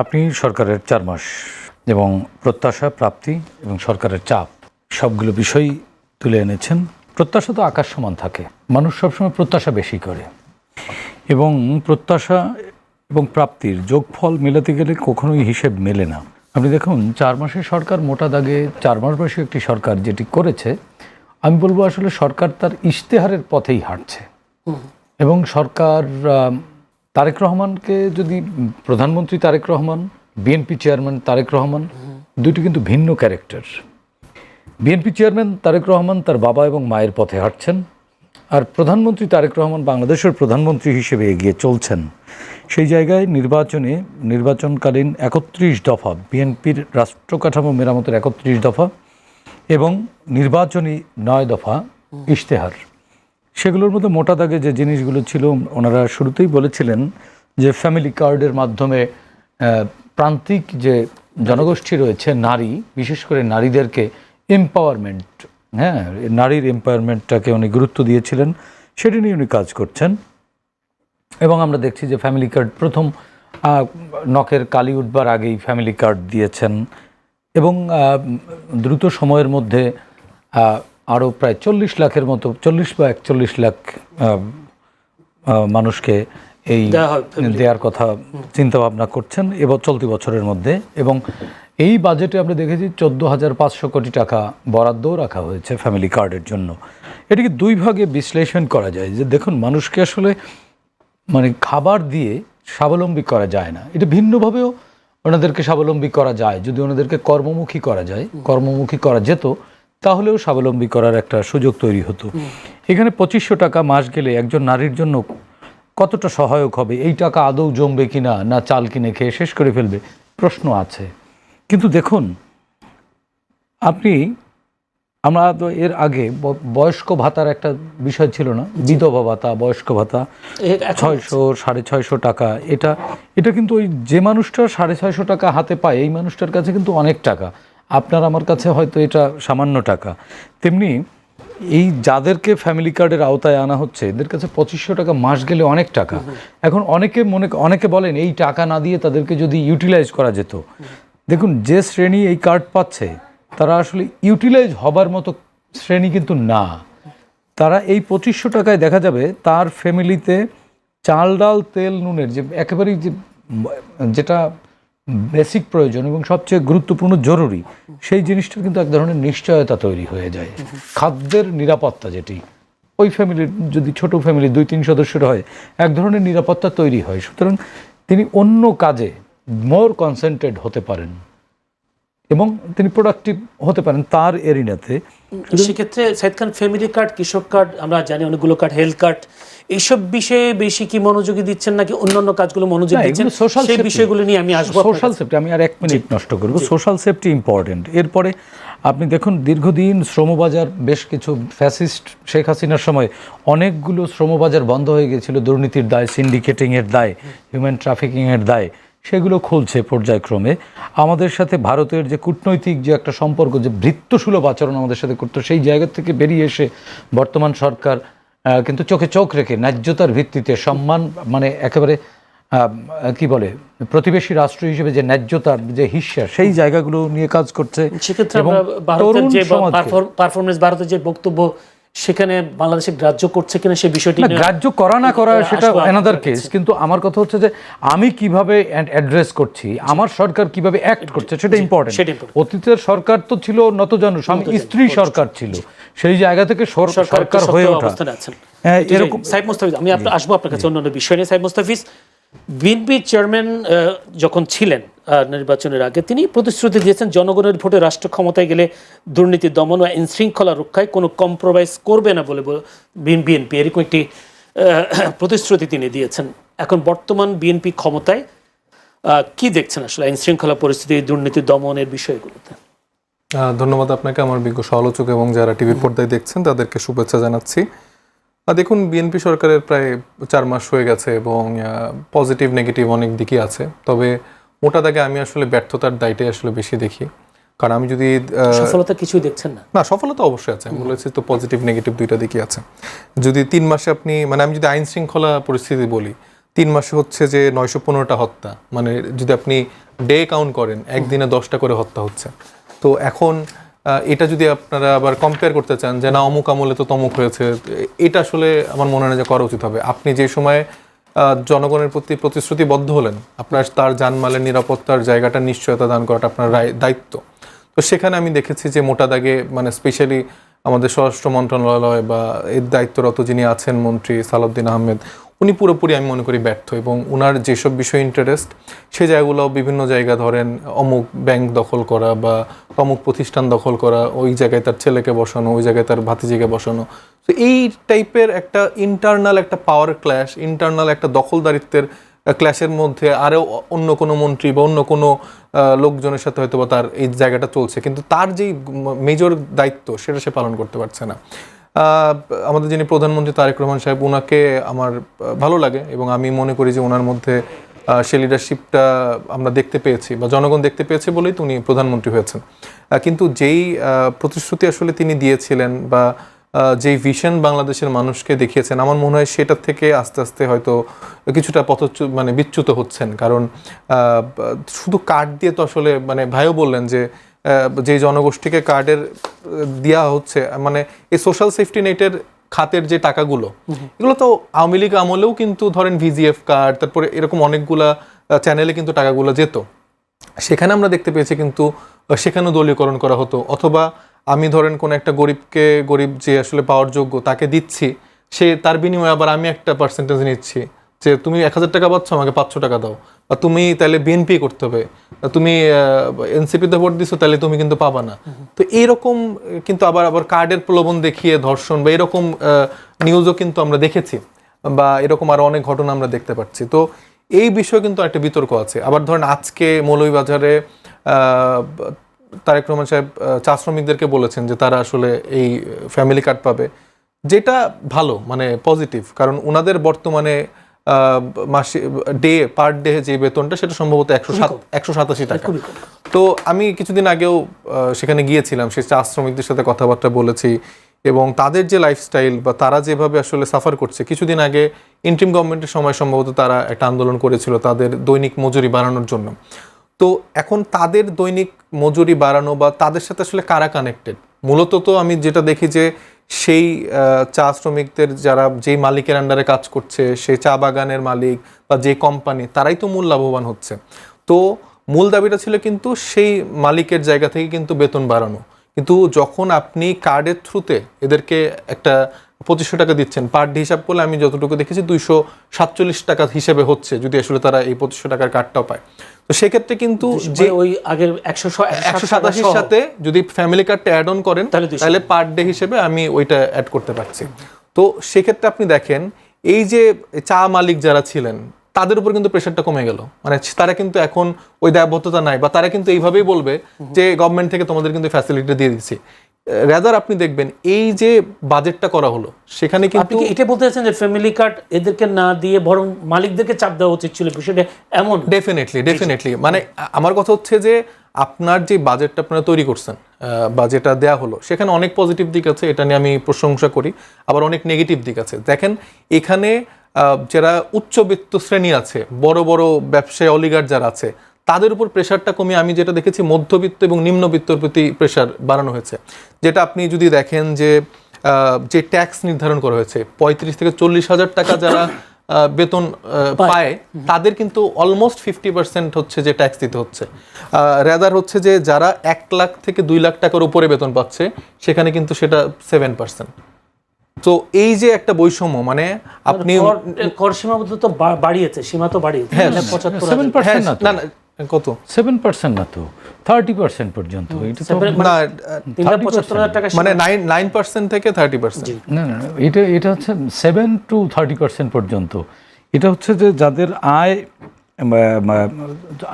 আপনি সরকারের ৪ মাস এবং প্রত্যাশা, প্রাপ্তি এবং সরকারের চাপ সবগুলো বিষয়ই তুলে এনেছেন। প্রত্যাশা তো আকাশ সমান থাকে, মানুষ সবসময় প্রত্যাশা বেশি করে এবং প্রত্যাশা এবং প্রাপ্তির যোগফল মেলাতে গেলে কখনোই হিসেব মেলে না। আপনি দেখুন ৪ মাসের সরকার মোটা দাগে ৪ মাস বয়সী একটি সরকার যেটি করেছে, আমি বলবো আসলে সরকার তার ইশতেহারের পথেই হাঁটছে। এবং সরকার তারেক রহমানকে যদি প্রধানমন্ত্রী তারেক রহমান, বিএনপি চেয়ারম্যান তারেক রহমান দুটি কিন্তু ভিন্ন ক্যারেক্টার। বিএনপি চেয়ারম্যান তারেক রহমান তার বাবা এবং মায়ের পথে হাঁটছেন, আর প্রধানমন্ত্রী তারেক রহমান বাংলাদেশের প্রধানমন্ত্রী হিসেবে এগিয়ে চলছেন। সেই জায়গায় নির্বাচনকালীন ৩১ দফা বিএনপির রাষ্ট্র কাঠামো মেরামতের ৩১ দফা এবং নির্বাচনী ৯ দফা ইশতেহার, সেগুলোর মধ্যে মোটা দাগে যে জিনিসগুলো ছিল ওনারা শুরুতেই বলেছিলেন যে ফ্যামিলি কার্ডের মাধ্যমে প্রান্তিক যে জনগোষ্ঠী রয়েছে, নারী, বিশেষ করে নারীদেরকে এম্পাওয়ারমেন্ট, নারীর এম্পাওয়ারমেন্টটাকে উনি গুরুত্ব দিয়েছিলেন, সেটি নিয়ে উনি কাজ করছেন। এবং আমরা দেখছি যে ফ্যামিলি কার্ড প্রথম নখের কালি উঠবার আগেই ফ্যামিলি কার্ড দিয়েছেন এবং দ্রুত সময়ের মধ্যে আরও প্রায় ৪০ লাখের মতো, ৪০ বা ৪১ লাখ মানুষকে এই দেওয়ার কথা চিন্তা ভাবনা করছেন এবং চলতি বছরের মধ্যে। এবং এই বাজেটে আমরা দেখেছি ১৪,৫০০ কোটি টাকা বরাদ্দও রাখা হয়েছে ফ্যামিলি কার্ডের জন্য। এটিকে দুই ভাগে বিশ্লেষণ করা যায় যে দেখুন, মানুষকে আসলে খাবার দিয়ে স্বাবলম্বী করা যায় না, এটা ভিন্নভাবেও ওনাদেরকে স্বাবলম্বী করা যায়। যদি ওনাদেরকে কর্মমুখী করা যায়, কর্মমুখী করা যেত, তাহলেও স্বাবলম্বী করার একটা সুযোগ তৈরি হতো। এখানে ২৫০০ টাকা মাস গেলে একজন নারীর জন্য কতটা সহায়ক হবে, এই টাকা আদৌ জমবে কিনা, না চাল কিনে খেয়ে শেষ করে ফেলবে, প্রশ্ন আছে। কিন্তু দেখুন, আমরা তো এর আগে বয়স্ক ভাতার একটা বিষয় ছিল না, বিধবা ভাতা, বয়স্ক ভাতা ৬০০, ৬৫০ টাকা, এটা কিন্তু ওই যে মানুষটা ৬৫০ টাকা হাতে পায়, এই মানুষটার কাছে কিন্তু অনেক টাকা। আপনার আমার কাছে হয়তো এটা সামান্য টাকা। তেমনি এই যাদেরকে ফ্যামিলি কার্ডের আওতায় আনা হচ্ছে, এদের কাছে ২৫০০ টাকা মাস গেলে অনেক টাকা। এখন অনেকে বলেন এই টাকা না দিয়ে তাদেরকে যদি ইউটিলাইজ করা যেত। দেখুন, যে শ্রেণী এই কার্ড পাচ্ছে তারা আসলে ইউটিলাইজ হবার মতো শ্রেণী কিন্তু না। তারা এই ২৫০০ টাকায় দেখা যাবে তার ফ্যামিলিতে চাল, ডাল, তেল, নুনের যে একেবারেই যেটা বেসিক প্রয়োজন এবং সবচেয়ে গুরুত্বপূর্ণ জরুরি, সেই জিনিসটার কিন্তু এক ধরনের নিশ্চয়তা তৈরি হয়ে যায়। খাদ্যের নিরাপত্তা, যেটি ওই ফ্যামিলির যদি ছোট ফ্যামিলি ২-৩ সদস্যের হয়, এক ধরনের নিরাপত্তা তৈরি হয়। সুতরাং তিনি অন্য কাজে মোর কনসেন্ট্রেট হতে পারেন এবং তিনি প্রোডাক্টিভ হতে পারেন তার এরিনাতে। সেক্ষেত্রে সাইদ খান, ফ্যামিলি কার্ড, কৃষক কার্ড, আমরা জানি অনেকগুলো কার্ড, হেলথ কার্ড, এইসব বিষয়ে বেশি কি মনোযোগী দিচ্ছেন নাকি অন্যান্য কাজগুলো মনোযোগ দিচ্ছেন? সেই বিষয়গুলো নিয়ে আমি আসবো। সোশ্যাল সেফটি, আমি আর ১ মিনিট নষ্ট করব। Social safety important. এরপরে আপনি দেখুন, দীর্ঘদিন শ্রমবাজার, বেশ কিছু ফ্যাসিস্ট শেখ হাসিনার সময় অনেকগুলো শ্রমবাজার বন্ধ হয়ে গেছিল দুর্নীতির দায়, সিন্ডিকেটিংয়ের দায়, হিউম্যান ট্রাফিকিংয়ের দায়, সেগুলো খুলছে পর্যায়ক্রমে। আমাদের সাথে ভারতের যে কূটনৈতিক যে একটা সম্পর্ক, যে ভৃত্যসুলভ আচরণ আমাদের সাথে করতো, সেই জায়গা থেকে বেরিয়ে এসে বর্তমান সরকার কিন্তু চোখে চোখ রেখে ন্যায্যতার ভিত্তিতে সম্মান, একেবারে কি বলে, প্রতিবেশী রাষ্ট্র হিসেবে যে ন্যায্যতার যে হিস্যা, সেই জায়গাগুলো নিয়ে কাজ করছে। সেক্ষেত্রে ভারতের যে বক্তব্য, সেখানে বাংলাদেশে গ্রাহ্য করছে কিনা সে বিষয়টি, গ্রাহ্য করা না করা সেটা অ্যানাদার কেস। কিন্তু আমার কথা হচ্ছে যে আমি কিভাবে অ্যাড্রেস করছি, আমার সরকার কিভাবে অ্যাক্ট করছে, সেটা ইম্পর্টেন্ট। অতীতের সরকার তো ছিল নতজানু, স্বামী স্ত্রী সরকার ছিল, সেই জায়গা থেকে সরকার হয়ে ওঠা এরকম। সাইদ মোস্তাফিজ, আমি আসবো আপনার কাছে অন্যান্য বিষয় নিয়ে। সাইদ মোস্তাফিজ, বিএনপি চেয়ারম্যান যখন ছিলেন নির্বাচনের আগে, তিনি প্রতিশ্রুতি দিয়েছেন জনগণের ভোটে রাষ্ট্র ক্ষমতায় গেলে দুর্নীতি দমন ও আইনশৃঙ্খলা রক্ষায় কোনো কম্প্রোমাইজ করবে না বলে বিএনপি এরকম একটি প্রতিশ্রুতি তিনি দিয়েছেন। এখন বর্তমান বিএনপি ক্ষমতায়, কি দেখছেন আসলে আইনশৃঙ্খলা পরিস্থিতি, দুর্নীতি দমনের বিষয়গুলোতে? ধন্যবাদ আপনাকে, আমার বিজ্ঞ সমালোচক এবং যারা টিভির পর্দায় দেখছেন তাদেরকে শুভেচ্ছা জানাচ্ছি। দেখুন, বিএনপি সরকারের প্রায় ৪ মাস হয়ে গেছে এবং পজিটিভ নেগেটিভ অনেক দিকই আছে। তবে মোটা দাগে আমি আসলে ব্যর্থতার দায়টাই আসলে বেশি দেখি। কারণ আমি যদি সফলতা কিছুই দেখছেন না, সফলতা অবশ্যই আছে, আমি বলেছি তো পজিটিভ নেগেটিভ দুইটা দিকই আছে। যদি ৩ মাসে আপনি আমি যদি আইন শৃঙ্খলা পরিস্থিতি বলি, 3 মাসে হচ্ছে যে 915টা হত্যা, মানে যদি আপনি ডে কাউন্ট করেন একদিনে 10টা করে হত্যা হচ্ছে। তো এখন এটা যদি আপনারা আবার কম্পেয়ার করতে চান যে না অমুক আমলে তো তমুক হয়েছে, এটা আসলে আমার মনে হয় না যে করা উচিত হবে। আপনি যে সময়ে জনগণের প্রতি প্রতিশ্রুতিবদ্ধ হলেন, আপনার তার জানমালের নিরাপত্তার জায়গাটা নিশ্চয়তা দান করাটা আপনার দায়িত্ব। তো সেখানে আমি দেখেছি যে মোটা দাগে মানে স্পেশালি আমাদের স্বরাষ্ট্র মন্ত্রণালয় বা এর দায়িত্বরত যিনি আছেন মন্ত্রী সালাউদ্দিন আহমেদ, উনি পুরোপুরি আমি মনে করি ব্যর্থ, এবং ওনার যেসব বিষয়ে ইন্টারেস্ট সেই জায়গাগুলো বিভিন্ন জায়গা, ধরেন অমুক ব্যাংক দখল করা বা অমুক প্রতিষ্ঠান দখল করা, ওই জায়গায় তার ছেলেকে বসানো, ওই জায়গায় তার ভাতিজিকে বসানো। তো এই টাইপের একটা ইন্টারনাল একটা পাওয়ার ক্ল্যাশ, ইন্টারনাল একটা দখলদারিত্বের ক্ল্যাশের মধ্যে আরও অন্য কোনো মন্ত্রী বা অন্য কোনো লোকজনের সাথে হয়তো বা তার এই জায়গাটা চলছে, কিন্তু তার যেই মেজর দায়িত্ব সেটা সে পালন করতে পারছে না। আমাদের যিনি প্রধানমন্ত্রী তারেক রহমান সাহেব, ওনাকে আমার ভালো লাগে এবং আমি মনে করি যে ওনার মধ্যে সে লিডারশিপটা আমরা দেখতে পেয়েছি বা জনগণ দেখতে পেয়েছে বলেই তো উনি প্রধানমন্ত্রী হয়েছেন। কিন্তু যেই প্রতিশ্রুতি আসলে তিনি দিয়েছিলেন বা যেই ভিশন বাংলাদেশের মানুষকে দেখিয়েছেন, আমার মনে হয় সেটার থেকে আস্তে আস্তে হয়তো কিছুটা মানে বিচ্যুত হচ্ছেন। কারণ শুধু কার্ড দিয়ে তো আসলে, মানে ভাইও বললেন যে যে জনগোষ্ঠীকে কার্ডের দেওয়া হচ্ছে, মানে এই সোশ্যাল সেফটি নেটের খাতের যে টাকাগুলো, এগুলো তো আওয়ামী লীগ আমলেও কিন্তু ধরেন ভিজিএফ কার্ড, তারপরে এরকম অনেকগুলা চ্যানেলে কিন্তু টাকাগুলো যেত, সেখানে আমরা দেখতে পেয়েছি কিন্তু সেখানেও দলীয়করণ করা হতো। অথবা আমি ধরেন কোন একটা গরিব যে আসলে পাওয়ার যোগ্য তাকে দিচ্ছি, সে তার বিনিময়ে আবার আমি একটা পার্সেন্টেজ নিচ্ছি, যে তুমি 1000 টাকা পাচ্ছ, আমাকে 500 টাকা দাও, বা তুমি তাহলে বিএনপি করতে হবে, তুমি এনসিপিতে ভোট দিচ্ছ, তাহলে তুমি কিন্তু পাবা না। তো এইরকম কিন্তু আবার কার্ডের প্রলোভন দেখিয়ে ধর্ষণ বা এরকম নিউজও কিন্তু আমরা দেখেছি, বা এরকম আরো অনেক ঘটনা আমরা দেখতে পাচ্ছি। তো এই বিষয়ে কিন্তু একটা বিতর্ক আছে। আবার ধরেন আজকে মৌলভীবাজারে তারেক রহমান সাহেব চা শ্রমিকদেরকে বলেছেন যে তারা আসলে এই ফ্যামিলি কার্ড পাবে, যেটা ভালো, মানে পজিটিভ, কারণ ওনাদের বর্তমানে মাসে পার ডে যে বেতনটা সেটা সম্ভবত 187 টাকা। তো আমি কিছুদিন আগেও সেখানে গিয়েছিলাম, সেই চা শ্রমিকদের সাথে কথাবার্তা বলেছি, এবং তাদের যে লাইফস্টাইল বা তারা যেভাবে আসলে সাফার করছে, কিছুদিন আগে ইন্টারিম গভর্নমেন্টের সময় সম্ভবত তারা একটা আন্দোলন করেছিল তাদের দৈনিক মজুরি বাড়ানোর জন্য। তো এখন তাদের দৈনিক মজুরি বাড়ানো বা তাদের সাথে আসলে কারা কানেক্টেড, মূলত তো আমি যেটা দেখি যে সেই চা শ্রমিকদের যারা যেই মালিকের আন্ডারে কাজ করছে, সেই চা বাগানের মালিক বা যে কোম্পানি, তারাই তো মূল লাভবান হচ্ছে। তো মূল দাবিটা ছিল কিন্তু সেই মালিকের জায়গা থেকে কিন্তু বেতন বাড়ানো। কিন্তু যখন আপনি কার্ডের থ্রুতে এদেরকে একটা 2500 টাকা দিচ্ছেন, পার ডে হিসাব করলে আমি যতটুকু দেখেছি 247 টাকা হিসেবে হচ্ছে, যদি আসলে তারা এই 2500 টাকার কার্ডটাও পায়। তো সেক্ষেত্রে কিন্তু যে ওই আগের 187 সাথে যদি ফ্যামিলি কার্ডটা অ্যাড অন করেন, তাহলে পার ডে হিসেবে আমি ওইটা অ্যাড করতে পারছি। তো সেক্ষেত্রে আপনি দেখেন এই যে চা মালিক যারা ছিলেন তাদের উপর কিন্তু প্রেশারটা কমে গেল, মানে তারা কিন্তু এখন ওই দায়বদ্ধতা নাই, বা তারা কিন্তু এইভাবেই বলবে যে গভর্নমেন্ট থেকে তোমাদের কিন্তু ফ্যাসিলিটি দিয়ে দিচ্ছি। রাদার আপনি দেখবেন এই যে বাজেটটা করা হলো সেখানে কিন্তু এটা বলতে চাচ্ছেন যে ফ্যামিলি কার্ড এদেরকে না দিয়ে বরং মালিকদেরকে চাপ দেওয়া উচিত ছিল, বিষয়টা এমন। ডেফিনেটলি মানে আমার কথা হচ্ছে যে আপনার যে বাজেটটা আপনারা তৈরি করছেন বা যেটা দেয়া হলো, সেখানে অনেক পজিটিভ দিক আছে, এটা নিয়ে আমি প্রশংসা করি, আবার অনেক নেগেটিভ দিক আছে। দেখেন এখানে যারা উচ্চবিত্ত শ্রেণী আছে, বড় বড় ব্যবসায়ী অলিগার্ড যারা আছে, তাদের উপর প্রেশারটা কমিয়ে আমি যেটা দেখেছি মধ্যবিত্ত এবং নিম্নবিত্তর প্রতি প্রেশার বাড়ানো হয়েছে। যেটা আপনি যদি দেখেন যে ট্যাক্স নির্ধারণ করা হয়েছে 35 থেকে 40 হাজার টাকা যারা বেতন পায়, তাদের কিন্তু অলমোস্ট 50% হচ্ছে যে ট্যাক্স দিতে হচ্ছে। রাদার হচ্ছে যে যারা 1 লাখ থেকে 2 লাখ টাকার উপরে বেতন পাচ্ছে, সেখানে কিন্তু সেটা 7%। তো এই যে একটা বৈষম্য, মানে আপনি কর সীমাবদ্ধতা বাড়িয়েছে, সীমা তো বাড়িয়েছে। হ্যাঁ 7% না, না কত 7% না তো 30% পর্যন্ত, এটা তো না 375,000 টাকা, মানে 9% থেকে 30%। না এটা হচ্ছে 7 to 30% পর্যন্ত। এটা হচ্ছে যে যাদের আয়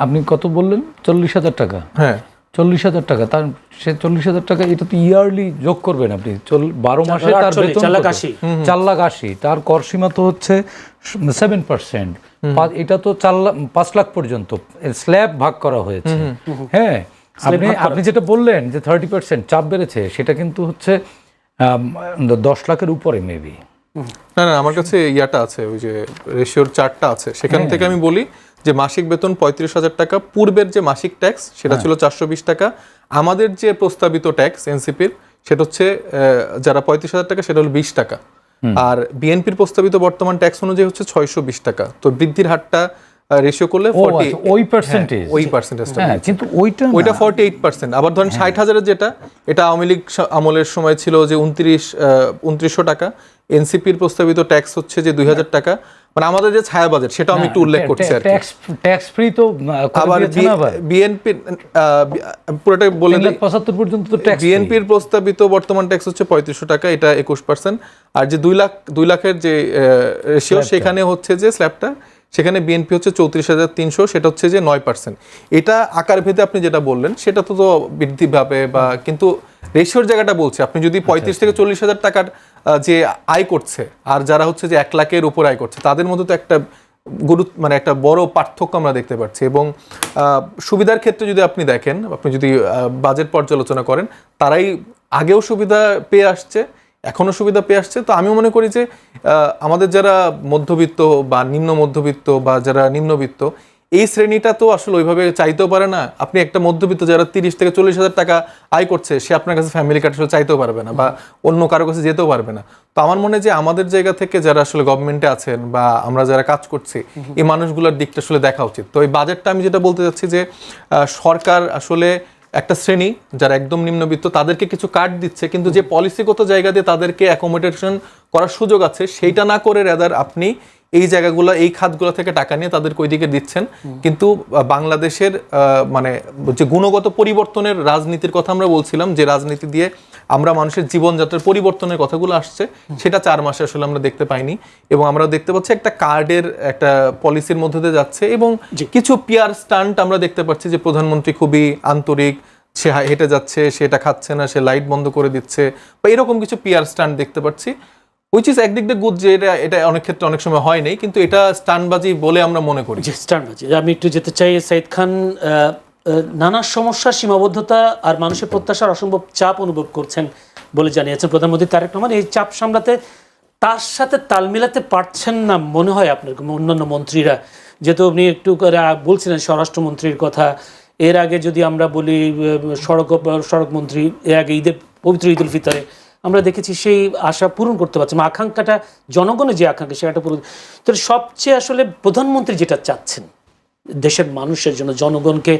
আপনি কত বললেন 40,000 টাকা, হ্যাঁ 40,000 টাকা, তার সে 40,000 টাকা এটা তো ইয়ারলি যোগ করবেন আপনি 12 মাসে তার বেতন 4,80,000, তার কর সীমা তো হচ্ছে 7%। এটা তো 5 লাখ পর্যন্ত স্ল্যাব ভাগ করা হয়েছে। হ্যাঁ আপনি যেটা বললেন যে 30% চাপ বেড়েছে, সেটা কিন্তু হচ্ছে 10 লাখের উপরে মেবি। না না, আমার কাছে ইয়াটা আছে, ওই যে রেশিওর চার্টটা আছে, সেখান থেকে আমি বলি যে মাসিক বেতন 35,000 টাকা, পূর্বের যে মাসিক ট্যাক্স সেটা ছিল 420 টাকা, আমাদের যে প্রস্তাবিত ট্যাক্স এনসিপির সেটা হচ্ছে যারা 35,000 টাকা সেটা হলো 20 টাকা, আর বিএনপির প্রস্তাবিত বর্তমান ট্যাক্স অনুযায়ী হচ্ছে 620 টাকা। তো বৃদ্ধির হারটা রেশিও করলে ওই পার্সেন্টেজ, ওই পার্সেন্টেজটা, কিন্তু ওইটা 48%। আবার ধরেন 60,000-এর যেটা, এটা আওয়ামী লীগ আমলের সময় ছিল যে 2900 টাকা, এনসিপির প্রস্তাবিত ট্যাক্স হচ্ছে যে 2000 টাকা, মানে আমাদের যে ছায়া বাজেট সেটা আমি একটু উল্লেখ করছি আর কি। ট্যাক্স ফ্রি তো আবার বিএনপি পুরোটা বলে 75 পর্যন্ত তো ট্যাক্স, বিএনপির প্রস্তাবিত বর্তমান ট্যাক্স হচ্ছে 3500 টাকা, এটা 21%। আর যে 2 লাখের যে রেশিও সেখানে হচ্ছে যে স্ল্যাবটা, সেখানে বিএনপি হচ্ছে 34,300, সেটা হচ্ছে যে 9%। এটা আকার ভেদে আপনি যেটা বললেন সেটা তো বৃদ্ধি পাবে, বা কিন্তু রেশিওর জায়গাটা বলছে, আপনি যদি 35 থেকে 40,000 টাকার যে আয় করছে আর যারা হচ্ছে যে 1 লাখের উপর আয় করছে, তাদের মধ্যে তো একটা মানে একটা বড় পার্থক্য আমরা দেখতে পাচ্ছি। এবং সুবিধার ক্ষেত্রে যদি আপনি দেখেন, আপনি যদি বাজেট পর্যালোচনা করেন, তারাই আগেও সুবিধা পেয়ে আসছে, এখনও সুবিধা পেয়ে আসছে। তো আমি মনে করি যে আমাদের যারা মধ্যবিত্ত বা নিম্ন মধ্যবিত্ত বা যারা নিম্নবিত্ত, এই শ্রেণীটা তো আসলে ওইভাবে চাইতেও পারে না। আপনি একটা মধ্যবিত্ত যারা 30 থেকে 40,000 টাকা আয় করছে, সে আপনার কাছে ফ্যামিলি কার্ড আসলে চাইতেও পারবে না, বা অন্য কারো কাছে যেতেও পারবে না। তো আমার মনে হয় যে আমাদের জায়গা থেকে যারা আসলে গভর্নমেন্টে আছেন বা আমরা যারা কাজ করছি, এই মানুষগুলোর দিকটা আসলে দেখা উচিত। তো এই বাজেটটা আমি যেটা বলতে চাচ্ছি যে সরকার আসলে একটা শ্রেণী যারা একদম নিম্নবিত্ত তাদেরকে কিছু কার্ড দিচ্ছে, কিন্তু যে পলিসিগত জায়গা দিয়ে তাদেরকে অ্যাকোমোডেশন করার সুযোগ আছে সেইটা না করে রেদার আপনি এই জায়গাগুলো, এই খাতগুলো থেকে টাকা নিয়ে তাদেরকে ওইদিকে দিচ্ছেন। কিন্তু বাংলাদেশের মানে যে গুণগত পরিবর্তনের রাজনীতির কথা আমরা বলছিলাম, যে রাজনীতি দিয়ে আমরা মানুষের জীবনযাত্রার পরিবর্তনের কথাগুলো আসছে, সেটা 4 মাসে আসলে আমরা দেখতে পাইনি। এবং আমরা দেখতে পাচ্ছি একটা কার্ডের একটা পলিসির মধ্যে দিয়ে যাচ্ছে, এবং কিছু পিয়ার স্টান্ট আমরা দেখতে পাচ্ছি যে প্রধানমন্ত্রী খুবই আন্তরিক, সে হেঁটে যাচ্ছে, সেটা খাচ্ছে না, সে লাইট বন্ধ করে দিচ্ছে, বা এরকম কিছু পিয়ার স্টান্ট দেখতে পাচ্ছি, উইচ ইজ একদিক দিয়ে গুড, যে এটা অনেক ক্ষেত্রে অনেক সময় হয় নাই, কিন্তু এটা স্টান্টবাজি বলে আমরা মনে করি। স্টান্টবাজি। আমি একটু যেতে চাই সাইদ খান, নানা সমস্যা, সীমাবদ্ধতা আর মানুষের প্রত্যাশার অসম্ভব চাপ অনুভব করছেন বলে জানিয়েছেন প্রধানমন্ত্রী তারেক রহমান। এই চাপ সামলাতে তার সাথে তাল মিলাতে পারছেন না মনে হয় আপনার অন্যান্য মন্ত্রীরা, যেহেতু আপনি একটু করে বলছিলেন স্বরাষ্ট্রমন্ত্রীর কথা, এর আগে যদি আমরা বলি সড়ক মন্ত্রী, এর আগে পবিত্র ঈদ উল ফিতরে আমরা দেখেছি সেই আশা পূরণ করতে পারছে না, আকাঙ্ক্ষাটা জনগণের যে আকাঙ্ক্ষা সেটা পূরণ। তো সবচেয়ে আসলে প্রধানমন্ত্রী যেটা চাচ্ছেন দেশের মানুষের জন্য, জনগণকে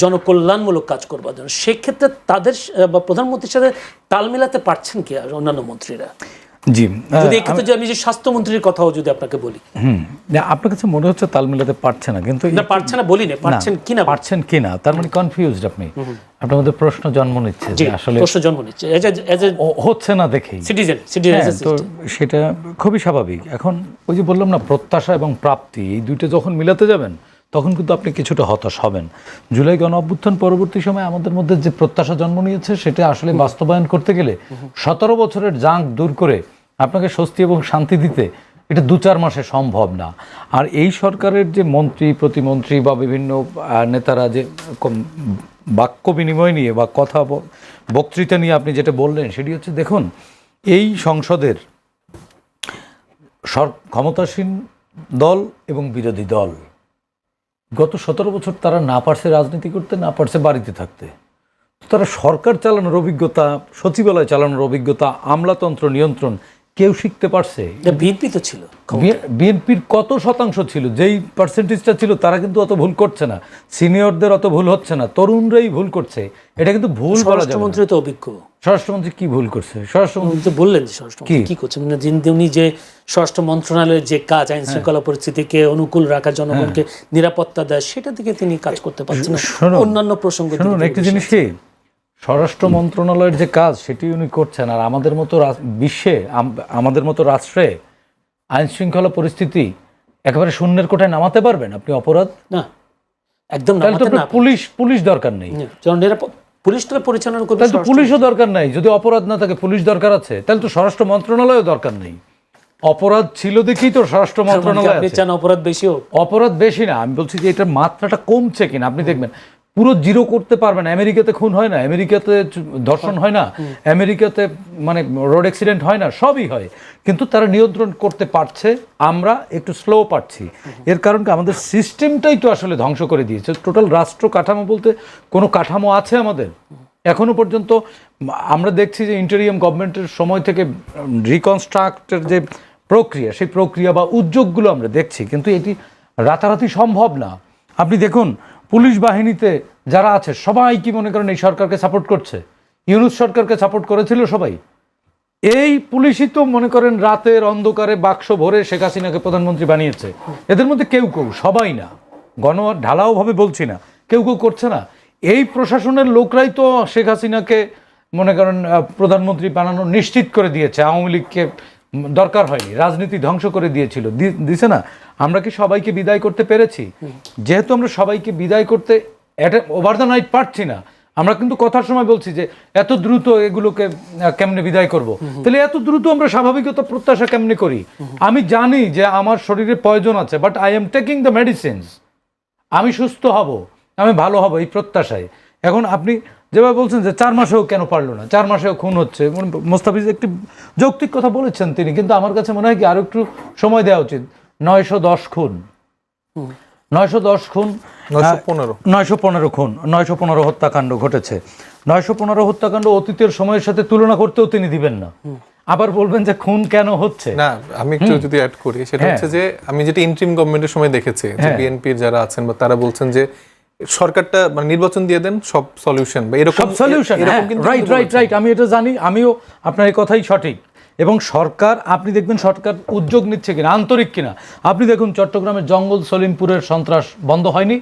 জনকল্যাণমূলক কাজ করবার জন্য, সেক্ষেত্রে তাদের বা প্রধানমন্ত্রীর সাথে তাল মিলাতে পারছেন কি আর অন্যান্য মন্ত্রীরা? জি, যদি এক্ষেত্রে যে আমি যে স্বাস্থ্যমন্ত্রীর কথাও যদি আপনাকে বলি, আপনার কাছে মনে হচ্ছে তাল মিলাতে পারছে না, কিন্তু পারছে না বলি না, পারছেন কিনা তার মানে কনফিউজড আপনি, আপনার মধ্যে প্রশ্ন জন্ম নিচ্ছে যে আসলে প্রশ্ন জন্ম নিচ্ছে হচ্ছে না দেখেই সিটিজেন। তো সেটা খুবই স্বাভাবিক। এখন ওই যে বললাম না, প্রত্যাশা এবং প্রাপ্তি, এই দুইটা যখন মিলাতে যাবেন তখন কিন্তু আপনি কিছুটা হতাশ হবেন। জুলাই গণ অভ্যুত্থান পরবর্তী সময়ে আমাদের মধ্যে যে প্রত্যাশা জন্ম নিয়েছে, সেটা আসলে বাস্তবায়ন করতে গেলে 17 বছরের জাঁক দূর করে আপনাকে স্বস্তি এবং শান্তি দিতে এটা 2-4 মাসে সম্ভব না। আর এই সরকারের যে মন্ত্রী, প্রতিমন্ত্রী বা বিভিন্ন নেতারা যে বাক্য বিনিময় নিয়ে বা কথা বক্তৃতা নিয়ে আপনি যেটা বললেন, সেটি হচ্ছে, দেখুন, এই সংসদের ক্ষমতাসীন দল এবং বিরোধী দল গত 17 বছর তারা না পারছে রাজনীতি করতে, না পারছে বাড়িতে থাকতে। তারা সরকার চালানোর অভিজ্ঞতা, সচিবালয় চালানোর অভিজ্ঞতা, আমলাতন্ত্র নিয়ন্ত্রণ কেউ শিখতে পারছে? বিএনপি তো ছিল, বিএনপির কত শতাংশ ছিল, যেই পার্সেন্টেজটা ছিল, তারা কিন্তু অত ভুল করছে না, সিনিয়রদের অত ভুল হচ্ছে না, তরুণরাই ভুল করছে। এটা কিন্তু ভুল বলা যাবে না। স্বরাষ্ট্রমন্ত্রী তো অভিজ্ঞ। স্বরাষ্ট্রমন্ত্রী কি ভুল করছে? স্বরাষ্ট্রমন্ত্রী তো বললেন যে স্বরাষ্ট্রমন্ত্রী কি করছেন, উনি যে স্বরাষ্ট্র মন্ত্রণালয়ের যে কাজ, আইন শৃঙ্খলা পরিস্থিতিকে অনুকূল রাখা, জনগণকে নিরাপত্তা দেয়, সেটা দিকে তিনি কাজ করতে পারছেন না। অন্যান্য প্রসঙ্গ একটা জিনিস কি, স্বরাষ্ট্র মন্ত্রণালয়ের যে কাজ সেটি উনি করছেন, আর আমাদের মতো বিশ্বে, আমাদের মতো রাষ্ট্রে আইন শৃঙ্খলা পরিস্থিতি একেবারে শূন্যের কোঠায় নামাতে পারবেন আপনি? অপরাধ না, একদম না। পুলিশ দরকার নেই, পুলিশটা পরিচালনা করবে, তাহলে তো পুলিশও দরকার নাই। যদি অপরাধ না থাকে, পুলিশ দরকার আছে, তাহলে তো স্বরাষ্ট্র মন্ত্রণালয়ও দরকার নেই। অপরাধ ছিল দেখেই তো স্বরাষ্ট্র মন্ত্রণালয় আছে। অপরাধ বেশি হোক? অপরাধ বেশি না, আমি বলছি যে এটার মাত্রাটা কমছে কিনা আপনি দেখবেন। পুরো জিরো করতে পারবে না। আমেরিকাতে খুন হয় না, আমেরিকাতে ধর্ষণ হয় না, আমেরিকাতে মানে রোড অ্যাক্সিডেন্ট হয় না, সবই হয়, কিন্তু তারা নিয়ন্ত্রণ করতে পারছে, আমরা একটু স্লো পাচ্ছি। এর কারণ কি, আমাদের সিস্টেমটাই তো আসলে ধ্বংস করে দিয়েছে। টোটাল রাষ্ট্র কাঠামো বলতে কোনো কাঠামো আছে আমাদের? এখনো পর্যন্ত আমরা দেখছি যে ইন্টেরিয়াম গভর্নমেন্টের সময় থেকে রিকনস্ট্রাক্টের যে প্রক্রিয়া, সেই প্রক্রিয়া বা উদ্যোগগুলো আমরা দেখছি, কিন্তু এটি রাতারাতি সম্ভব না। আপনি দেখুন, পুলিশ বাহিনীতে যারা আছে সবাই কি মনে করেন এই সরকারকে সাপোর্ট করছে? ইউনূস সরকারকে সাপোর্ট করেছিল সবাই? এই পুলিশই তো মনে করেন রাতের অন্ধকারে বাক্স ভরে শেখ হাসিনাকে প্রধানমন্ত্রী বানিয়েছে। এদের মধ্যে কেউ কেউ, সবাই না, ঢালাও ভাবে বলছি না, কেউ কেউ করছে না। এই প্রশাসনের লোকরাই তো শেখ হাসিনাকে মনে করেন প্রধানমন্ত্রী বানানো নিশ্চিত করে দিয়েছে। আওয়ামী লীগকে দরকার হয়নি, রাজনীতি ধ্বংস করে দিয়েছিল, দিছে না? আমরা কি সবাইকে বিদায় করতে পেরেছি? যেহেতু আমরা সবাইকে বিদায় করতে ওভার দ্য নাইট পারছি না, আমরা কিন্তু কথার সময় বলছি যে এত দ্রুত এগুলোকে কেমনে বিদায় করব। তাহলে এত দ্রুত আমরা স্বাভাবিকতা প্রত্যাশা কেমনে করি? আমি জানি যে আমার শরীরে প্রয়োজন আছে, but I am taking the medicines, আমি সুস্থ হব, আমি ভালো হব এই প্রত্যাশায়। এখন আপনি যেভাবে বলছেন যে 4 মাসেও কেন পারলো না, 4 মাসেও খুন হচ্ছে, মোস্তাফিজ একটি যৌক্তিক কথা বলেছেন তিনি, কিন্তু আমার কাছে মনে হয় কি আরো একটু সময় দেওয়া উচিত। 910 খুন, 910 খুন, 915 খুন, 915 হত্যাকাণ্ড ঘটেছে। 915 হত্যাকাণ্ড অতীতের সময়ের সাথে তুলনা করতেও তিনি দিবেন না। আবার বলবেন যে খুন কেন হচ্ছে না। আমি একটু যদি অ্যাড করি, সেটা হচ্ছে যে আমি যেটা ইন্টারিম গভর্নমেন্টের সময় দেখেছি যে বিএনপির যারা আছেন বা তারা বলছেন যে সরকারটা মানে নির্বাচন দিয়ে দেন, সব সলিউশন বা এরকম সলিউশন। রাইট, আমি এটা জানি, আমিও আপনার এই কথাই সঠিক। এবং সরকার, আপনি দেখবেন সরকার উদ্যোগ নিচ্ছে কিনা, আন্তরিক কিনা। আপনি দেখুন চট্টগ্রামের জঙ্গল সলিমপুরের সন্ত্রাস বন্ধ হয়নি,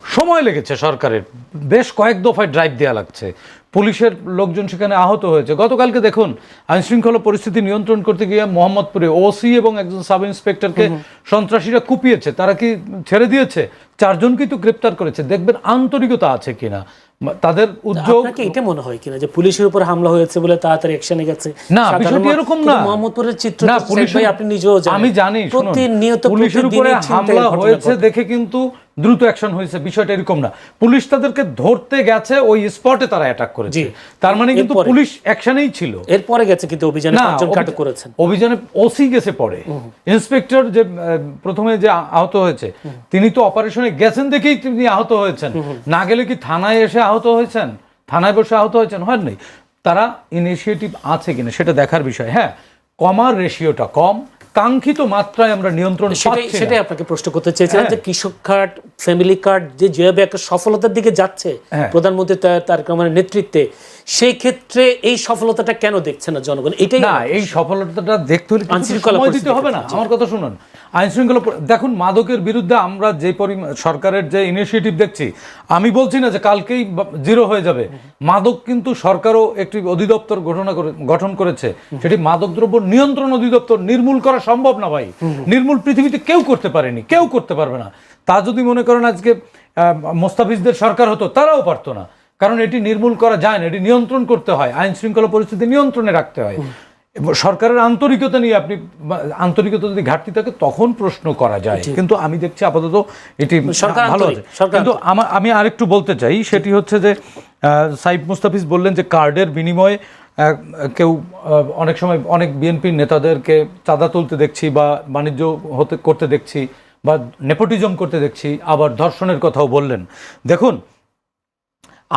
সময় লেগেছে সরকারের, বেশ কয়েক দফায় ড্রাইভ দেওয়া লাগছে, পুলিশের লোকজন সেখানে আহত হয়েছে। গতকালকে দেখুন আইনশৃঙ্খলা পরিস্থিতি নিয়ন্ত্রণ করতে গিয়ে মোহাম্মদপুরে ওসি এবং একজন সাব ইন্সপেক্টরকে সন্ত্রাসীরা কুপিয়েছে, তারা কি ছেড়ে দিয়েছে? 4 জনকেই তো গ্রেপ্তার করেছে। দেখবেন আন্তরিকতা আছে কিনা তাদের উদ্যোগ। আপনাকে এটা মনে হয় কিনা যে পুলিশের উপর হামলা হয়েছে বলে তাড়াতাড়ি অ্যাকশনে গেছে? না, বিষয়টি এরকম না। মোহাম্মদপুরের চিত্র না, পুলিশের, আপনি নিজেও জানেন, আমি জানি, প্রতিনিয়ত পুলিশের উপরে হামলা হয়েছে দেখে কিন্তু দ্রুত অ্যাকশন হয়েছে, বিষয়টা এরকম না। পুলিশ তাদেরকে ধরতে গেছে, ওই স্পটে তারা অ্যাটাক করেছে, তার মানে কিন্তু পুলিশ অ্যাকশনেই ছিল। এরপরে গেছে কিন্তু অভিযানে 5 জন আটক করেছেন। অভিযানে ওসি গেছে পরে, ইন্সপেক্টর যে প্রথমে যে আহত হয়েছে তিনি তো অপারেশনে গেছেন দেখেই তিনি আহত হয়েছেন, না গেলে কি থানায় এসে আহত হয়েছেন, থানায় বসে আহত হয়েছেন? হয় নাই। তারা ইনিশিয়েটিভ আছে কিনা সেটা দেখার বিষয়। হ্যাঁ, কমার রেশিওটা কম, কাঙ্ক্ষিত মাত্রায় আমরা নিয়ন্ত্রণ পাচ্ছি না। সেটাই আপনাকে প্রশ্ন করতে চেয়েছিলাম যে কৃষক কার্ড, ফ্যামিলি কার্ড যেভাবে একটা সফলতার দিকে যাচ্ছে প্রধানমন্ত্রী তারেক রহমানের নেতৃত্বে, সেই ক্ষেত্রে এই সফলতাটা কেন দেখছে না জনগণ? এটাই না, এই সফলতাটা দেখতে হলে সময় দিতে হবে না? আমার কথা শুনুন, আইনশৃঙ্খলা দেখুন, মাদকের বিরুদ্ধে আমরা যে সরকারের যে ইনিশিয়েটিভ দেখছি, আমি বলছি না যে কালকেই জিরো হয়ে যাবে। মাদক কিন্তু সরকারও একটি অধিদপ্তর গঠন করেছে, সেটি মাদকদ্রব্য নিয়ন্ত্রণ অধিদপ্তর। নির্মূল করা সম্ভব না ভাই, নির্মূল পৃথিবীতে কেউ করতে পারেনি, কেউ করতে পারবে না। তা যদি মনে করেন আজকে মোস্তাফিজদের সরকার হতো, তারাও পারতো না, কারণ এটি নির্মূল করা যায় না, এটি নিয়ন্ত্রণ করতে হয়, আইন শৃঙ্খলা পরিস্থিতি নিয়ন্ত্রণে রাখতে হয়। সরকারের আন্তরিকতা নিয়ে আপনি, আন্তরিকতা যদি ঘাটতি থাকে তখন প্রশ্ন করা যায়, কিন্তু আমি দেখছি আপাতত এটি ভালো আছে। কিন্তু আমি আরেকটু বলতে চাই, সেটি হচ্ছে যে সাইফ মুস্তাফিজ বললেন যে কার্ডের বিনিময়ে কেউ অনেক সময় অনেক বিএনপির নেতাদেরকে চাঁদা তুলতে দেখছি বা বাণিজ্য করতে দেখছি বা নেপোটিজম করতে দেখছি, আবার ধর্ষণের কথাও বললেন। দেখুন,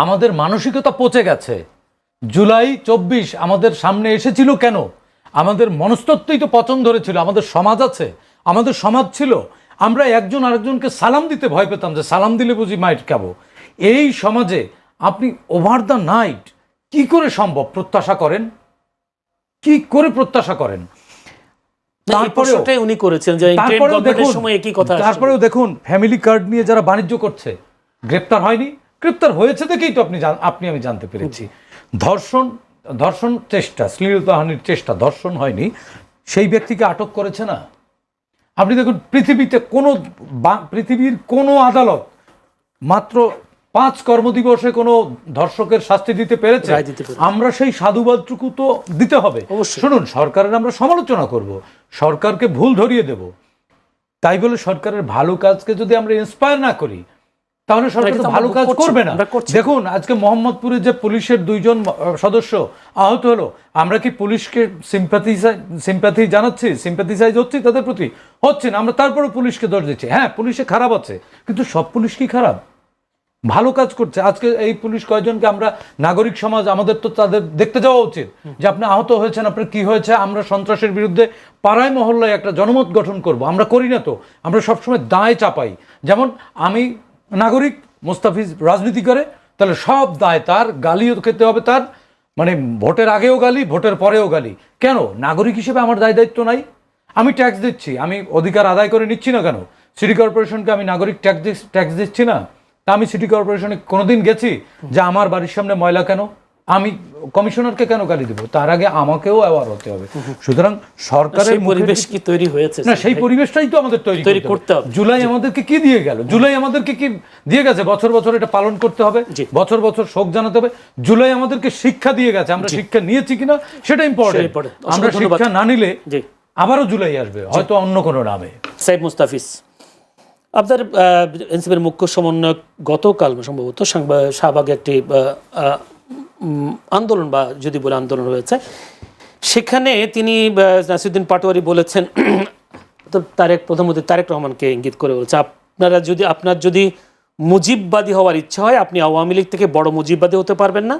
আমাদের মানসিকতা পচে গেছে। জুলাই 24 আমাদের সামনে এসেছিল কেন? আমাদের মনস্তত্ত্বই তো পচন ধরেছিল। আমাদের সমাজ আছে, আমাদের সমাজ ছিল, আমরা একজন আরেকজনকে সালাম দিতে ভয় পেতাম, যে সালাম দিলে বুঝি মাইট খাবো। এই সমাজে আপনি ওভার দ্য নাইট কি করে সম্ভব প্রত্যাশা করেন? কি করে প্রত্যাশা করেন? তারপরেও দেখুন, ফ্যামিলি কার্ড নিয়ে যারা বাণিজ্য করছে গ্রেপ্তার হয়নি। গ্রেপ্তার হয়েছে দেখেই তো আমি জানতে পেরেছি। ধর্ষণ চেষ্টা, শ্লীলতাহানির চেষ্টা, ধর্ষণ হয়নি, সেই ব্যক্তিকে আটক করেছে না। আপনি দেখুন, পৃথিবীর কোনো আদালত মাত্র 5 কর্মদিবসে কোনো ধর্ষকের শাস্তি দিতে পেরেছে? আমরা সেই সাধুবাদটুকু তো দিতে হবে। শুনুন, সরকারের আমরা সমালোচনা করব, সরকারকে ভুল ধরিয়ে দেব, তাই বলে সরকারের ভালো কাজকে যদি আমরা ইন্সপায়ার না করি তাহলে সরকার তো ভালো কাজ করবে না। আমরা করছি। দেখুন আজকে মোহাম্মদপুরে যে পুলিশের 2 জন সদস্য আহত হলো, আমরা কি পুলিশকে সিম্প্যাথি জানাচ্ছি, সিম্প্যাথিসাইজ হচ্ছি তাদের প্রতি? হচ্ছে না। আমরা তারপরে পুলিশকে দোষ দিচ্ছি। হ্যাঁ, পুলিশে খারাপ আছে, কিন্তু সব পুলিশ কি খারাপ? ভালো কাজ করছে। আজকে এই পুলিশ কয়জনকে আমরা, নাগরিক সমাজ আমাদের তো তাদের দেখতে যাওয়া উচিত যে আপনি আহত হয়েছেন, আপনার কি হয়েছে, আমরা সন্ত্রাসের বিরুদ্ধে পাড়ায় মহল্লায় একটা জনমত গঠন করব। আমরা করি না তো, আমরা সবসময় দায় চাপাই। যেমন আমি নাগরিক, মোস্তাফিজ রাজনীতি করে, তাহলে সব দায় তার, গালিও খেতে হবে তার, মানে ভোটের আগেও গালি, ভোটের পরেও গালি। কেন? নাগরিক হিসেবে আমার দায় দায়িত্ব নাই? আমি ট্যাক্স দিচ্ছি, আমি অধিকার আদায় করে নিচ্ছি না কেন? সিটি কর্পোরেশনকে আমি নাগরিক ট্যাক্স দিচ্ছি না? তা আমি সিটি কর্পোরেশনে কোনোদিন গেছি যে আমার বাড়ির সামনে ময়লা কেন? আমি কমিশনারকে কেন গালি দেবো? তার আগে আমাকেও অ্যাওয়ার হতে হবে। সুতরাং সরকারের পরিবেশ কি তৈরি হয়েছে? না, সেই পরিবেশটাই তো আমাদের তৈরি করতে হবে। জুলাই আমাদেরকে কি দিয়ে গেল? জুলাই আমাদেরকে কি দিয়ে গেছে? বছর বছর এটা পালন করতে হবে, বছর বছর শোক জানাতে হবে। জুলাই আমাদেরকে শিক্ষা দিয়ে গেছে, আমরা শিক্ষা নিয়েছি কিনা সেটা ইম্পর্টেন্ট। আমরা শিক্ষা না নিলে আবারও জুলাই আসবে, হয়তো অন্য কোনো নামে। সাইদ মুস্তাফিজ, আপনার এনসিপির মুখ্য সমন্বয়ক গতকাল সম্ভবত শাহবাগে একটি আন্দোলন, বা যদি বলে আন্দোলন হয়েছে, সেখানে তিনি নাসিরুদ্দিন পাটোয়ারি বলেছেন, তো প্রধানমন্ত্রী তারেক রহমানকে ইঙ্গিত করে বলেছে, আপনার যদি মুজিববাদী হওয়ার ইচ্ছা হয়, আপনি আওয়ামী লীগ থেকে বড় মুজিববাদী হতে পারবেন না।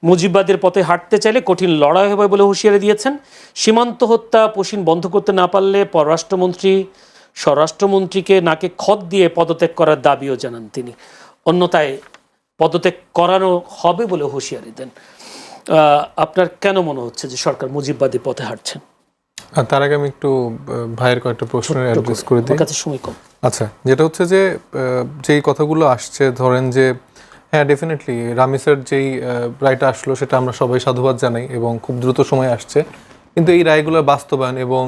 মুজিববাদের পথে হাঁটতে চাইলে কঠিন লড়াই হবে বলে হুঁশিয়ারি দিয়েছেন। সীমান্ত হত্যা পশিন বন্ধ করতে না পারলে পররাষ্ট্রমন্ত্রী স্বরাষ্ট্রমন্ত্রীকে নাকে খত দিয়ে পদত্যাগ করার দাবিও জানান তিনি। অন্যথায় পদত্যাগ করানো হবে বলে হুঁশিয়ারি দেন। আপনার কেন মনে হচ্ছে যে সরকার মুজিববাদী পথে হাঁটছেন? তার আগে আমি একটু ভাইয়ের কয়েকটা প্রশ্নের অ্যাড্রেস করে দিই। কাছে সময় কম। আচ্ছা, যেটা হচ্ছে যে যেই কথাগুলো আসছে, ধরেন যে হ্যাঁ ডেফিনেটলি রামিসের যেই রায়টা আসলো সেটা আমরা সবাই সাধুবাদ জানাই এবং খুব দ্রুত সময় আসছে, কিন্তু এই রায়গুলোর বাস্তবায়ন এবং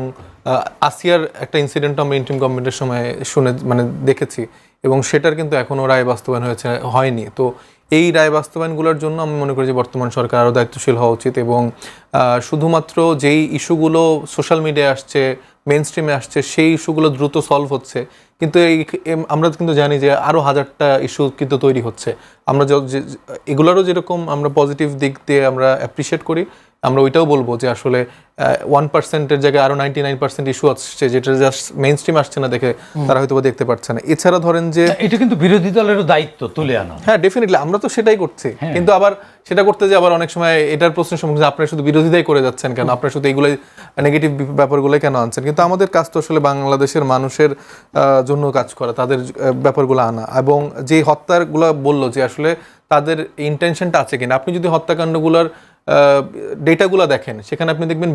আসিয়ার একটা ইনসিডেন্ট আমরা ইন্টিম গভর্নমেন্টের সময় মানে দেখেছি, এবং সেটার কিন্তু এখনও রায় বাস্তবায়ন হয়নি। তো এই রায় বাস্তবায়নগুলোর জন্য আমি মনে করি যে বর্তমান সরকার আরও দায়িত্বশীল হওয়া উচিত, এবং শুধুমাত্র যেই ইস্যুগুলো সোশ্যাল মিডিয়ায় আসছে, মেইন স্ট্রিমে আসছে, সেই ইস্যুগুলো দ্রুত সলভ হচ্ছে, কিন্তু আমরা কিন্তু জানি যে আরও হাজারটা ইস্যু কিন্তু তৈরি হচ্ছে। আমরা এগুলোরও যেরকম আমরা পজিটিভ দিক দিয়ে আমরা অ্যাপ্রিসিয়েট করি, আমরা ওইটাও বলবো যে আসলে 1%-এর জায়গায় আরও 99% ইস্যু আসছে, যেটা জাস্ট মেইন স্ট্রিম আসছে না দেখে তারা হয়তো দেখতে পাচ্ছে না। এছাড়া ধরেন যে এটা কিন্তু বিরোধী দলেরও দায়িত্ব তুলে আনা। হ্যাঁ ডেফিনেটলি, আমরা তো সেটাই করছি, কিন্তু আবার সেটা করতে যে আবার অনেক সময় এটার প্রশ্নের সম্মুখীন, আপনারা শুধু বিরোধিতাই করে যাচ্ছেন কেন, আপনারা শুধু এইগুলোই নেগেটিভ ব্যাপারগুলোই কেন আনছেন? কিন্তু আমাদের কাজ তো আসলে বাংলাদেশের মানুষের জন্য কাজ করা, তাদের ব্যাপারগুলো আনা, এবং যে হত্যাগুলো বললো যে আসলে তাদের ইন্টেনশনটা আছে কিনা। আপনি যদি হত্যাকাণ্ডগুলোর ডেটাগুলো দেখেন, সেখানে আপনি দেখবেন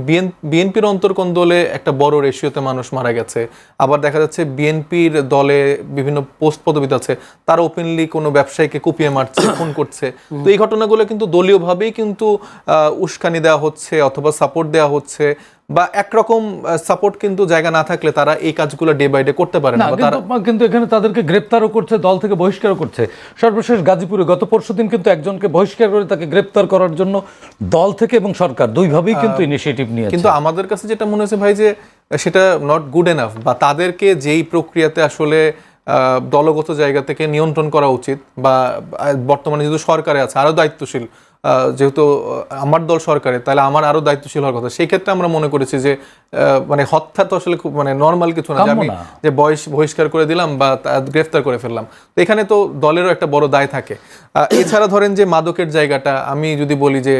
বিএনপির অন্তর্কোণ দলে একটা বড় রেশিওতে মানুষ মারা গেছে। আবার দেখা যাচ্ছে বিএনপির দলে বিভিন্ন পোস্ট পদবিতে আছে, তারা ওপেনলি কোনো ব্যবসায়ীকে কুপিয়ে মারছে, খুন করছে। তো এই ঘটনাগুলো কিন্তু দলীয়ভাবেই কিন্তু উস্কানি দেওয়া হচ্ছে অথবা সাপোর্ট দেওয়া হচ্ছে, বা একরকম সাপোর্ট কিন্তু জায়গা না থাকলে তারা এই কাজগুলো ডে বাই ডে করতে পারে না। কিন্তু এখানে তাদেরকে গ্রেপ্তারও করছে, দল থেকে বহিষ্কারও করছে। সর্বশেষ গাজীপুরে গত পরশুদিন কিন্তু একজনকে বহিষ্কার করে তাকে গ্রেপ্তার করার জন্য দল থেকে এবং সরকার দুইভাবেই কিন্তু ইনিশিয়েটিভ নিয়েছে। কিন্তু আমাদের কাছে যেটা মনে হয়েছে ভাই, যে সেটা নট গুড এনাফ, বা তাদেরকে যেই প্রক্রিয়াতে আসলে দলগত জায়গা থেকে নিয়ন্ত্রণ করা উচিত, বা বর্তমানে যেহেতু সরকারে আছে আরও দায়িত্বশীল, যেহেতু আমার দল সরকারে, তাহলে আমার আরো দায়িত্বশীল হওয়ার কথা। সেই ক্ষেত্রে আমরা মনে করেছি যে মানে হত্যা তো আসলে খুব মানে নর্মাল কিছু না, আমি যে বহিষ্কার করে দিলাম বা গ্রেফতার করে ফেললাম। তো এখানে তো দলেরও একটা বড় দায় থাকে। এছাড়া ধরেন যে মাদকের জায়গাটা, আমি যদি বলি যে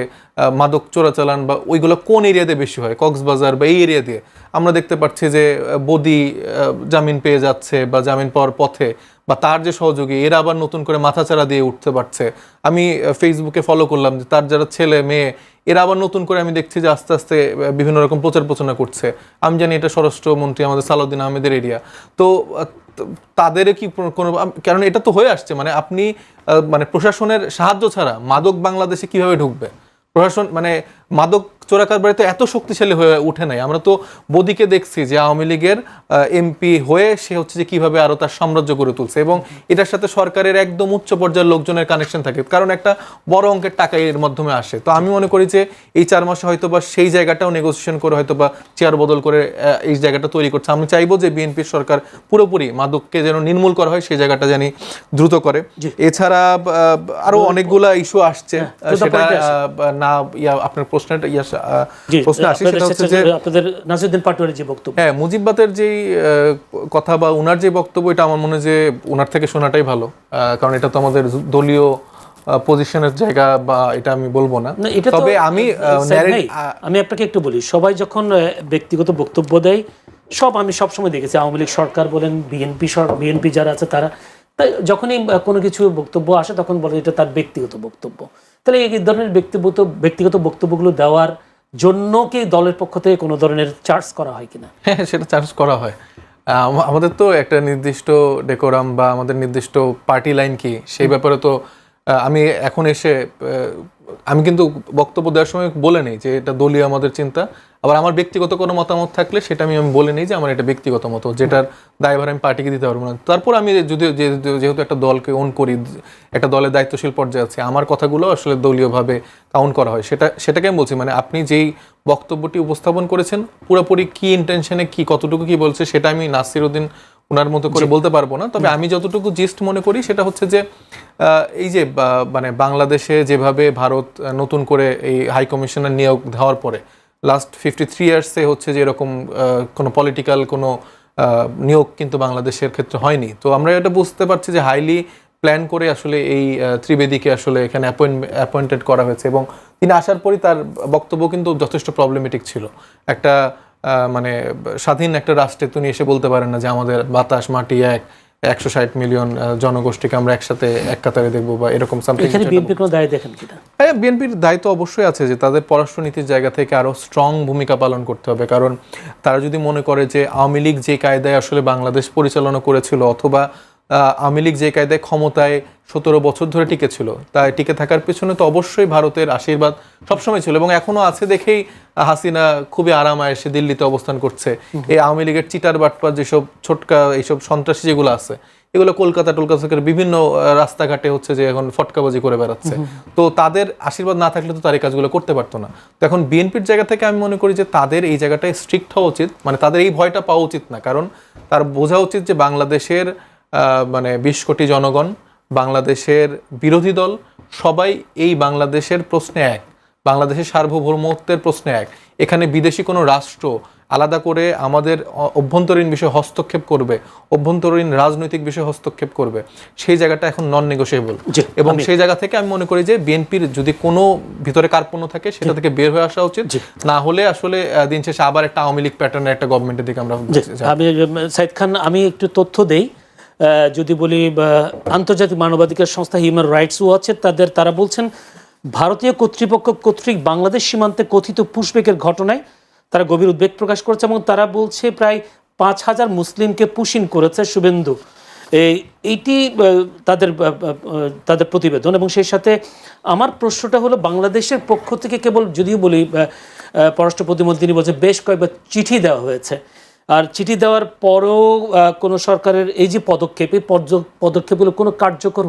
মাদক চোরাচালান বা ওইগুলো কোন এরিয়াতে বেশি হয়, কক্সবাজার বা এই এরিয়া দিয়ে আমরা দেখতে পাচ্ছি যে বদি জামিন পেয়ে যাচ্ছে বা জামিন পাওয়ার পথে, বা তার যে সহযোগী এরা আবার নতুন করে মাথাচাড়া দিয়ে উঠতে পারছে। আমি ফেসবুকে ফলো করলাম যে তার যারা ছেলে মেয়ে এরা আবার নতুন করে আমি দেখছি যে আস্তে আস্তে বিভিন্ন রকম প্রচার প্রচারণা করছে। আমি জানি এটা স্বরাষ্ট্রমন্ত্রী আমাদের সালাউদ্দিন আহমেদের এরিয়া। তো তাদের কি কোনো, কারণ এটা তো হয়ে আসছে, মানে আপনি মানে প্রশাসনের সাহায্য ছাড়া মাদক বাংলাদেশে কিভাবে ঢুকবে? প্রশাসন মানে মাদক চোরাকারবারি তো এত শক্তিশালী হয়ে উঠে নাই। আমরা তো বদিকে দেখছি যে আওয়ামী লীগের এমপি হয়ে সে হচ্ছে যে কিভাবে আরো তার সাম্রাজ্য গড়ে তুলছে, এবং এটার সাথে সরকারের একদম উচ্চ পর্যায়ের লোকজনের কানেকশন থাকে, কারণ একটা বড় অঙ্কের টাকা এর মাধ্যমে আসে। তো আমি মনে করি যে এই 4 মাসে হয়তো বা সেই জায়গাটাও নেগোসিয়েশন করে হয়তো বা চেয়ার বদল করে এই জায়গাটা তৈরি করছে। আমি চাইবো যে বিএনপির সরকার পুরোপুরি মাদককে যেন নির্মূল করা হয়, সেই জায়গাটা জানি দ্রুত করে। এছাড়া আরো অনেকগুলা ইস্যু আসছে, সেটা না আপনার প্রশ্নটা প্রশ্ন আসে, সেটা হচ্ছে যে আপনাদের নাসিরউদ্দিন পাটোয়ারির যে বক্তব্য, হ্যাঁ মুজিববাদের যে কথা বা উনার যে বক্তব্য, এটা আমার মনে হয় যে উনার থেকে শোনাটাই ভালো, কারণ এটা তো আমাদের দলীয় পজিশনের জায়গা, বা এটা আমি বলবো না। তবে আমি আপনাকে একটু বলি, সবাই যখন ব্যক্তিগত বক্তব্য দেয়, আমি সবসময় দেখেছি, আওয়ামী লীগ সরকার বলেন, বিএনপি যারা আছে তারা, তাই যখনই কোনো কিছু বক্তব্য আসে তখন বলে এটা তার ব্যক্তিগত বক্তব্য। তাহলে এই ধরনের ব্যক্তিগত বক্তব্যগুলো দেওয়ার জন্য কি দলের পক্ষ থেকে কোনো ধরনের চার্জ করা হয় কিনা? হ্যাঁ, সেটা চার্জ করা হয়। আমাদের তো একটা নির্দিষ্ট ডেকোরাম বা আমাদের নির্দিষ্ট পার্টি লাইন কি, সেই ব্যাপারে তো আমি এখন এসে আমি কিন্তু বক্তব্য দেওয়ার সময় বলে নেই যে এটা দলীয় আমাদের চিন্তা। আবার আমার ব্যক্তিগত কোনো মতামত থাকলে সেটা আমি বলে নেই যে আমার এটা ব্যক্তিগত মত, যেটার দায়ভার আমি পার্টিকে দিতে পারবো না। তারপর আমি যেহেতু একটা দলকে ওন করি, একটা দলের দায়িত্বশীল পর্যায়ে আছে, আমার কথাগুলো আসলে দলীয়ভাবে কাউন্ট করা হয়। সেটাকে আমি বলছি, মানে আপনি যেই বক্তব্যটি উপস্থাপন করেছেন পুরোপুরি কি ইন্টেনশনে কি কতটুকু কি বলছে সেটা আমি নাসিরউদ্দিন ওনার মতো করে বলতে পারবো না। তবে আমি যতটুকু জিস্ট মনে করি সেটা হচ্ছে যে এই যে মানে বাংলাদেশে যেভাবে ভারত নতুন করে এই হাই কমিশনার নিয়োগ দেওয়ার পরে লাস্ট 53 ইয়ার্সে হচ্ছে যে এরকম কোনো পলিটিক্যাল কোনো নিয়োগ কিন্তু বাংলাদেশের ক্ষেত্রে হয়নি। তো আমরা এটা বুঝতে পারছি যে হাইলি প্ল্যান করে আসলে এই ত্রিবেদীকে আসলে এখানে অ্যাপয়েন্টেড করা হয়েছে, এবং তিনি আসার পরই তার বক্তব্য কিন্তু যথেষ্ট প্রবলেমেটিক ছিল। একটা মানে স্বাধীন একটা রাষ্ট্রে তিনি এসে বলতে পারেন না যে আমাদের বাতাস মাটি 160 মিলিয়ন জনগোষ্ঠীকে আমরা একসাথে এক কাতারে দেখবো বা এরকম সামথিং। এখানে বিএনপির কোনো দায় দেখেন কিনা? হ্যাঁ, বিএনপির দায়িত্ব অবশ্যই আছে যে তাদের পররাষ্ট্রনীতির জায়গা থেকে আরো স্ট্রং ভূমিকা পালন করতে হবে। কারণ তারা যদি মনে করে যে আওয়ামী লীগ যে কায়দায় আসলে বাংলাদেশ পরিচালনা করেছিল, অথবা আওয়ামী লীগ যে কায়দায় ক্ষমতায় 17 বছর ধরে টিকে ছিল, তাই টিকে থাকার পেছনে তো অবশ্যই ভারতের আশীর্বাদ সবসময় ছিল, এবং এখনো আছে দেখেই হাসিনা খুবই আরামায় এসে দিল্লিতে অবস্থান করছে। এই আওয়ামী লীগের চিটার বাটপার যেসব ছোটকা এইসব সন্ত্রাসী যেগুলো আছে, এগুলো কলকাতা বিভিন্ন রাস্তাঘাটে হচ্ছে যে এখন ফটকাবাজি করে বেড়াচ্ছে। তো তাদের আশীর্বাদ না থাকলে তো তার এই কাজগুলো করতে পারতো না। তো এখন বিএনপির জায়গা থেকে আমি মনে করি যে তাদের এই জায়গাটায় স্ট্রিক্ট হওয়া উচিত, মানে তাদের এই ভয়টা পাওয়া উচিত না। কারণ তার বোঝা উচিত যে বাংলাদেশের মানে 20 কোটি জনগণ, বাংলাদেশের বিরোধী দল, সবাই এই বাংলাদেশের প্রশ্নে এক, বাংলাদেশের সার্বভৌমত্বের প্রশ্নে এক। এখানে বিদেশি কোনো রাষ্ট্র আলাদা করে আমাদের অভ্যন্তরীণ বিষয়ে হস্তক্ষেপ করবে, অভ্যন্তরীণ রাজনৈতিক বিষয়ে হস্তক্ষেপ করবে, সেই জায়গাটা এখন নন নেগোশিয়েবল। এবং সেই জায়গা থেকে আমি মনে করি যে বিএনপির যদি কোনো ভিতরে কার্পণ্য থাকে সেটা থেকে বের হয়ে আসা উচিত, না হলে আসলে দিন শেষে আবার একটা আওয়ামী লীগ প্যাটার্নের একটা গভর্নমেন্টের দিকে আমরা। আমি সাইদ খান, আমি একটু তথ্য দেই। যদি বলি আন্তর্জাতিক মানবাধিকার সংস্থা হিউম্যান রাইটস ওয়াচ, তারা বলছেন ভারতীয় কর্তৃপক্ষ কর্তৃক বাংলাদেশ সীমান্তে কথিত পুশব্যাকের ঘটনায় তারা গভীর উদ্বেগ প্রকাশ করেছে, এবং তারা বলছে প্রায় 5000 মুসলিমকে পুশিন করেছে শুভেন্দু। এইটি তাদের প্রতিবেদন। এবং সেই সাথে আমার প্রশ্নটা হলো, বাংলাদেশের পক্ষ থেকে কেবল, যদিও বলি পররাষ্ট্র প্রতিমন্ত্রী তিনি বলছে বেশ কয়েকবার চিঠি দেওয়া হয়েছে, আর চিঠি দেওয়ার পরেও কোনো সরকারের এই যে পদক্ষেপ, এই পদক্ষেপগুলো কোনো কার্যকর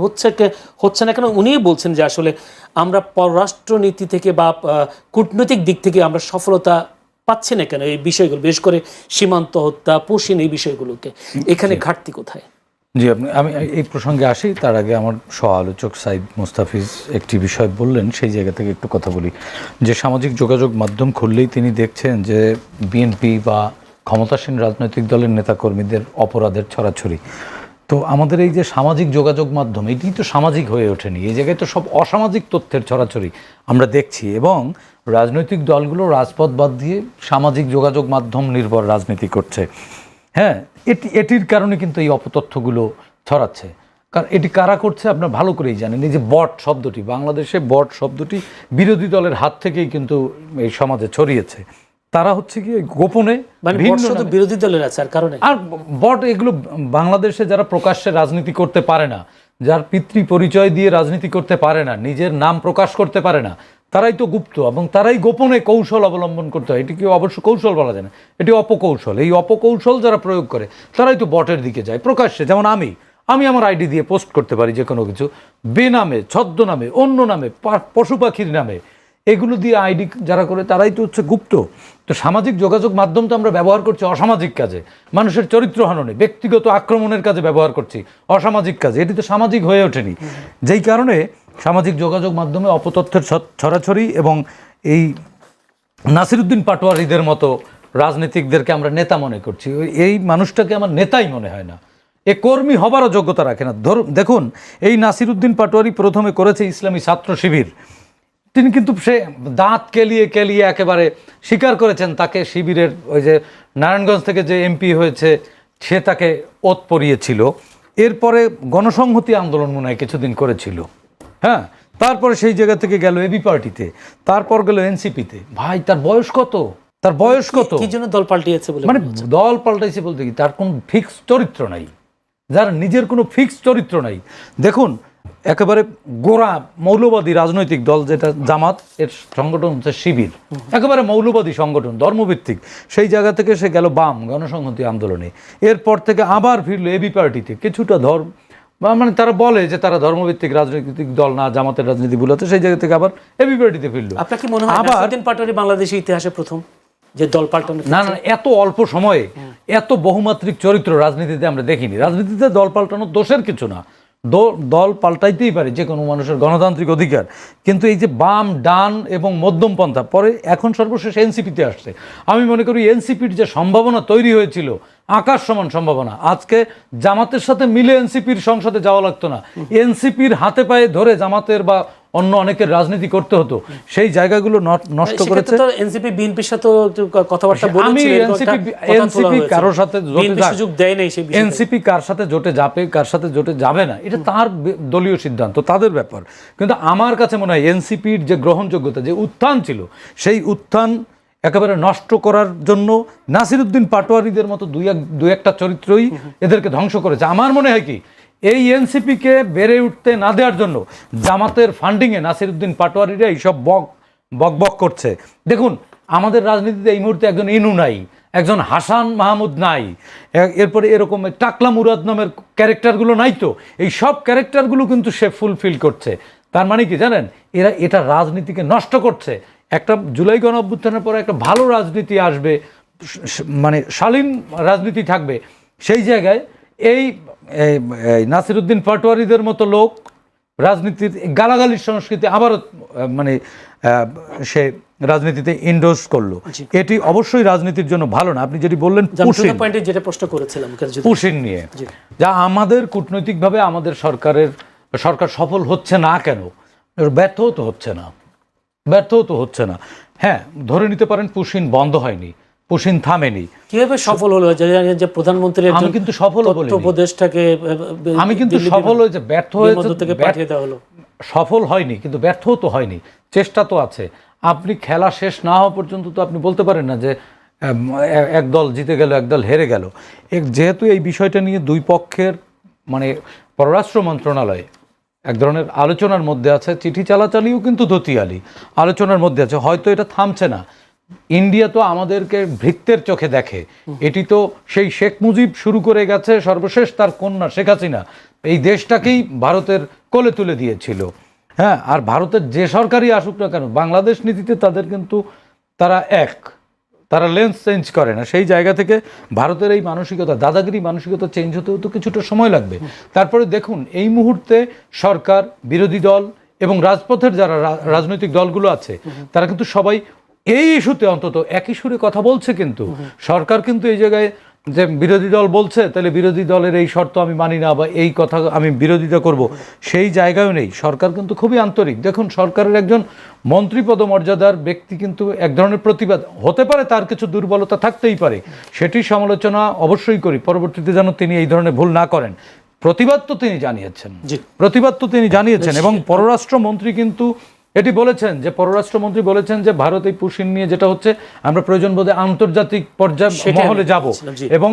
হচ্ছে না কেন? উনিই বলছেন যে আসলে আমরা পররাষ্ট্রনীতি থেকে বা কূটনৈতিক দিক থেকে আমরা সফলতা পাচ্ছি না কেন এই বিষয়গুলো, বিশেষ করে সীমান্ত হত্যা, পুশিন, এই বিষয়গুলোকে, এখানে ঘাটতি কোথায়? জি, আমি এই প্রসঙ্গে আসি। তার আগে আমার সহ-আলোচক সাইদ মোস্তাফিজ একটি বিষয় বললেন, সেই জায়গা থেকে একটু কথা বলি। যে সামাজিক যোগাযোগ মাধ্যম খুললেই তিনি দেখছেন যে বিএনপি বা ক্ষমতাসীন রাজনৈতিক দলের নেতাকর্মীদের অপরাধের ছড়াছড়ি। তো আমাদের এই যে সামাজিক যোগাযোগ মাধ্যম, এটি তো সামাজিক হয়ে ওঠেনি, এই জায়গায় তো সব অসামাজিক তথ্যের ছড়াছড়ি আমরা দেখছি। এবং রাজনৈতিক দলগুলো রাজপথ বাদ দিয়ে সামাজিক যোগাযোগ মাধ্যম নির্ভর রাজনীতি করছে। হ্যাঁ, এটির কারণে কিন্তু এই অপতথ্যগুলো ছড়াচ্ছে। কারণ এটি কারা করছে আপনারা ভালো করেই জানেন। এই যে বট শব্দটি, বাংলাদেশে বট শব্দটি বিরোধী দলের হাত থেকেই কিন্তু এই সমাজে ছড়িয়েছে। তারা হচ্ছে কি গোপনে, বিরোধী দলের আছে আর কারণে, আর বট এগুলো বাংলাদেশে যারা প্রকাশ্যে রাজনীতি করতে পারে না, যার পিতৃ পরিচয় দিয়ে রাজনীতি করতে পারে না, নিজের নাম প্রকাশ করতে পারে না, তারাই তো গুপ্ত এবং তারাই গোপনে কৌশল অবলম্বন করতে হয়। এটিকে অবশ্য কৌশল বলা যায় না, এটি অপকৌশল। এই অপকৌশল যারা প্রয়োগ করে তারাই তো বটের দিকে যায় প্রকাশ্যে। যেমন আমি আমার আইডি দিয়ে পোস্ট করতে পারি যে কোনো কিছু, বেনামে, ছদ্মনামে, অন্য নামে, পশু পাখির নামে, এগুলো দিয়ে আইডি যারা করে তারাই তো হচ্ছে গুপ্ত। তো সামাজিক যোগাযোগ মাধ্যম তো আমরা ব্যবহার করছি অসামাজিক কাজে, মানুষের চরিত্র হননে, ব্যক্তিগত আক্রমণের কাজে ব্যবহার করছি, অসামাজিক কাজে। এটি তো সামাজিক হয়ে ওঠেনি। যেই কারণে সামাজিক যোগাযোগ মাধ্যমে অপতথ্যের ছড়াছড়ি এবং এই নাসিরুদ্দিন পাটোয়ারিদের মতো রাজনীতিকদেরকে আমরা নেতা মনে করছি। এই মানুষটাকে আমার নেতাই মনে হয় না, এ কর্মী হবারও যোগ্যতা রাখে না। দেখুন, এই নাসিরুদ্দিন পাটোয়ারি প্রথমে করেছে ইসলামী ছাত্র শিবির। তিনি কিন্তু সে দাঁত কেলিয়ে কেলিয়ে একেবারে স্বীকার করেছেন তাকে শিবিরের ওই যে নারায়ণগঞ্জ থেকে যে এমপি হয়েছে সে তাকে ওত পরিয়েছিল। এরপরে গণসংহতি আন্দোলন মনে হয় কিছুদিন করেছিল, হ্যাঁ। তারপরে সেই জায়গা থেকে গেল এবি পার্টিতে, তারপর গেল এনসিপিতে। ভাই, তার বয়স কত? তার বয়স কত? কি জন্য দল পাল্টিয়েছে বলে মানে দল পাল্টাইছে বলতে কি, তার কোনো ফিক্স চরিত্র নাই, যার নিজের কোনো ফিক্স চরিত্র নাই। দেখুন, একেবারে গোড়া মৌলবাদী রাজনৈতিক দল যেটা জামাত, এর সংগঠন হচ্ছে শিবির, একেবারে মৌলবাদী সংগঠন, ধর্মভিত্তিক। সেই জায়গা থেকে সে গেল বাম গণসংহতি আন্দোলনে, এরপর থেকে আবার ফিরলো এবি পার্টিতে। কিছুটা মানে তারা বলে যে তারা ধর্মভিত্তিক রাজনৈতিক দল না, জামাতের রাজনীতি ভুলাতে, সেই জায়গা থেকে আবার এবি পার্টিতে ফিরলো। আপনার কি মনে হয় নাসিরুদ্দিন পাটোয়ারি বাংলাদেশের ইতিহাসে প্রথম যে দল পাল্টানো? না, এত অল্প সময়ে এত বহুমাত্রিক চরিত্র রাজনীতিতে আমরা দেখিনি। রাজনীতিতে দল পাল্টানো দোষের কিছু না, দল পাল্টাইতেই পারে, যে কোনো মানুষের গণতান্ত্রিক অধিকার। কিন্তু এই যে বাম, ডান এবং মধ্যমপন্থা, পরে এখন সর্বশেষ এনসিপিতে আসছে। আমি মনে করি এনসিপির যে সম্ভাবনা তৈরি হয়েছিল, আকাশ সমান সম্ভাবনা, আজকে জামাতের সাথে মিলে এনসিপির সংসদে যাওয়া লাগতো না, এনসিপির হাতে পায়ে ধরে জামাতের বা অন্য অনেকের রাজনীতি করতে হতো। সেই জায়গাগুলো নষ্ট করেছে। এনসিপি বিএনপির সাথে কথাবার্তা আমি এনসিপি কারোর সাথে সুযোগ দেয় নাই, সেই এনসিপি কার সাথে জোটে যাবে, কার সাথে জোটে যাবে না, এটা তার দলীয় সিদ্ধান্ত, তাদের ব্যাপার। কিন্তু আমার কাছে মনে হয় এনসিপির যে গ্রহণযোগ্যতা, যে উত্থান ছিল, সেই উত্থান একেবারে নষ্ট করার জন্য নাসিরুদ্দিন পাটোয়ারিদের মতো দুই একটা চরিত্রই এদেরকে ধ্বংস করেছে। আমার মনে হয় কি, এই এনসিপিকে বেড়ে উঠতে না দেওয়ার জন্য জামাতের ফান্ডিংয়ে নাসিরুদ্দিন পাটোয়ারিরা এইসব বক করছে। দেখুন, আমাদের রাজনীতিতে এই মুহূর্তে একজন ইনু নাই, একজন হাসান মাহমুদ নাই, এরপরে এরকম টাকলা মুরাদ নামের ক্যারেক্টারগুলো নাই। তো এই সব ক্যারেক্টারগুলো কিন্তু সে ফুলফিল করছে। তার মানে কি জানেন, এটা রাজনীতিকে নষ্ট করছে। একটা জুলাই গণ অভ্যুত্থানের পরে একটা ভালো রাজনীতি আসবে, মানে শালীন রাজনীতি থাকবে। সেই জায়গায় এই নাসিরুদ্দিন পাটোয়ারিদের মতো লোক রাজনীতির গালাগালির সংস্কৃতি আবারও মানে সে রাজনীতিতে ইন্ডোর্স করলো। এটি অবশ্যই রাজনীতির জন্য ভালো না। আপনি যেটি বললেন যেটা প্রশ্ন করেছিলাম পুশিন নিয়ে, যা আমাদের কূটনৈতিকভাবে আমাদের সরকার সফল হচ্ছে না কেন, ব্যর্থও তো হচ্ছে না। হ্যাঁ, ধরে নিতে পারেন পুশিন বন্ধ হয়নি, পুশিন থামেনি। কিভাবে সফল হলো যে প্রধানমন্ত্রী? আমি কিন্তু সফল বলিনি, উপদেশটাকে আমি কিন্তু সফল হয়েছে, ব্যর্থ হয়েছে থেকে পাঠিয়ে দেওয়া হলো। সফল হয়নি, কিন্তু ব্যর্থও তো হয়নি, চেষ্টা তো আছে। আপনি খেলা শেষ না হওয়া পর্যন্ত তো আপনি বলতে পারেন না যে এক দল জিতে গেল, এক দল হেরে গেল। যেহেতু এই বিষয়টা নিয়ে দুই পক্ষের মানে পররাষ্ট্র মন্ত্রণালয় এক ধরনের আলোচনার মধ্যে আছে, চিঠি চালাচালিও কিন্তু দতিয়ালি আলোচনার মধ্যে আছে, হয়তো এটা থামছে না। ইন্ডিয়া তো আমাদেরকে ভৃত্যের চোখে দেখে, এটি তো সেই শেখ মুজিব শুরু করে গেছে, সর্বশেষ তার কন্যা শেখ হাসিনা এই দেশটাকেই ভারতের কোলে তুলে দিয়েছিল। হ্যাঁ, আর ভারতের যে সরকারই আসুক না কেন, বাংলাদেশ নীতিতে তাদের কিন্তু তারা লেন্স চেঞ্জ করে না। সেই জায়গা থেকে ভারতের এই মানসিকতা, দাদাগিরি মানসিকতা চেঞ্জ হতেও তো কিছুটা সময় লাগবে। তারপরে দেখুন, এই মুহূর্তে সরকার, বিরোধী দল এবং রাজপথের যারা রাজনৈতিক দলগুলো আছে, তারা কিন্তু সবাই এই ইস্যুতে অন্তত একই সুরে কথা বলছে। কিন্তু সরকার কিন্তু এই জায়গায় যে বিরোধী দল বলছে তাহলে বিরোধী দলের এই শর্ত আমি মানি না বা এই কথা আমি বিরোধিতা করব, সেই জায়গায়ও নেই। সরকার কিন্তু খুবই আন্তরিক। দেখুন, সরকারের একজন মন্ত্রী পদমর্যাদার ব্যক্তি কিন্তু এক ধরনের প্রতিবাদ হতে পারে, তার কিছু দুর্বলতা থাকতেই পারে, সেটি সমালোচনা অবশ্যই করি, পরবর্তীতে যেন তিনি এই ধরনের ভুল না করেন। প্রতিবাদ তো তিনি জানিয়েছেন এবং পররাষ্ট্রমন্ত্রী কিন্তু এটি বলেছেন, যে পররাষ্ট্রমন্ত্রী বলেছেন যে ভারত এই পুশিন নিয়ে যেটা হচ্ছে, আমরা প্রয়োজন বোধে আন্তর্জাতিক পর্যায়ে মহলে যাব। এবং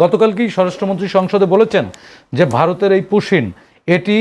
গতকালকেই স্বরাষ্ট্রমন্ত্রী সংসদে বলেছেন যে ভারতের এই পুশিন এটি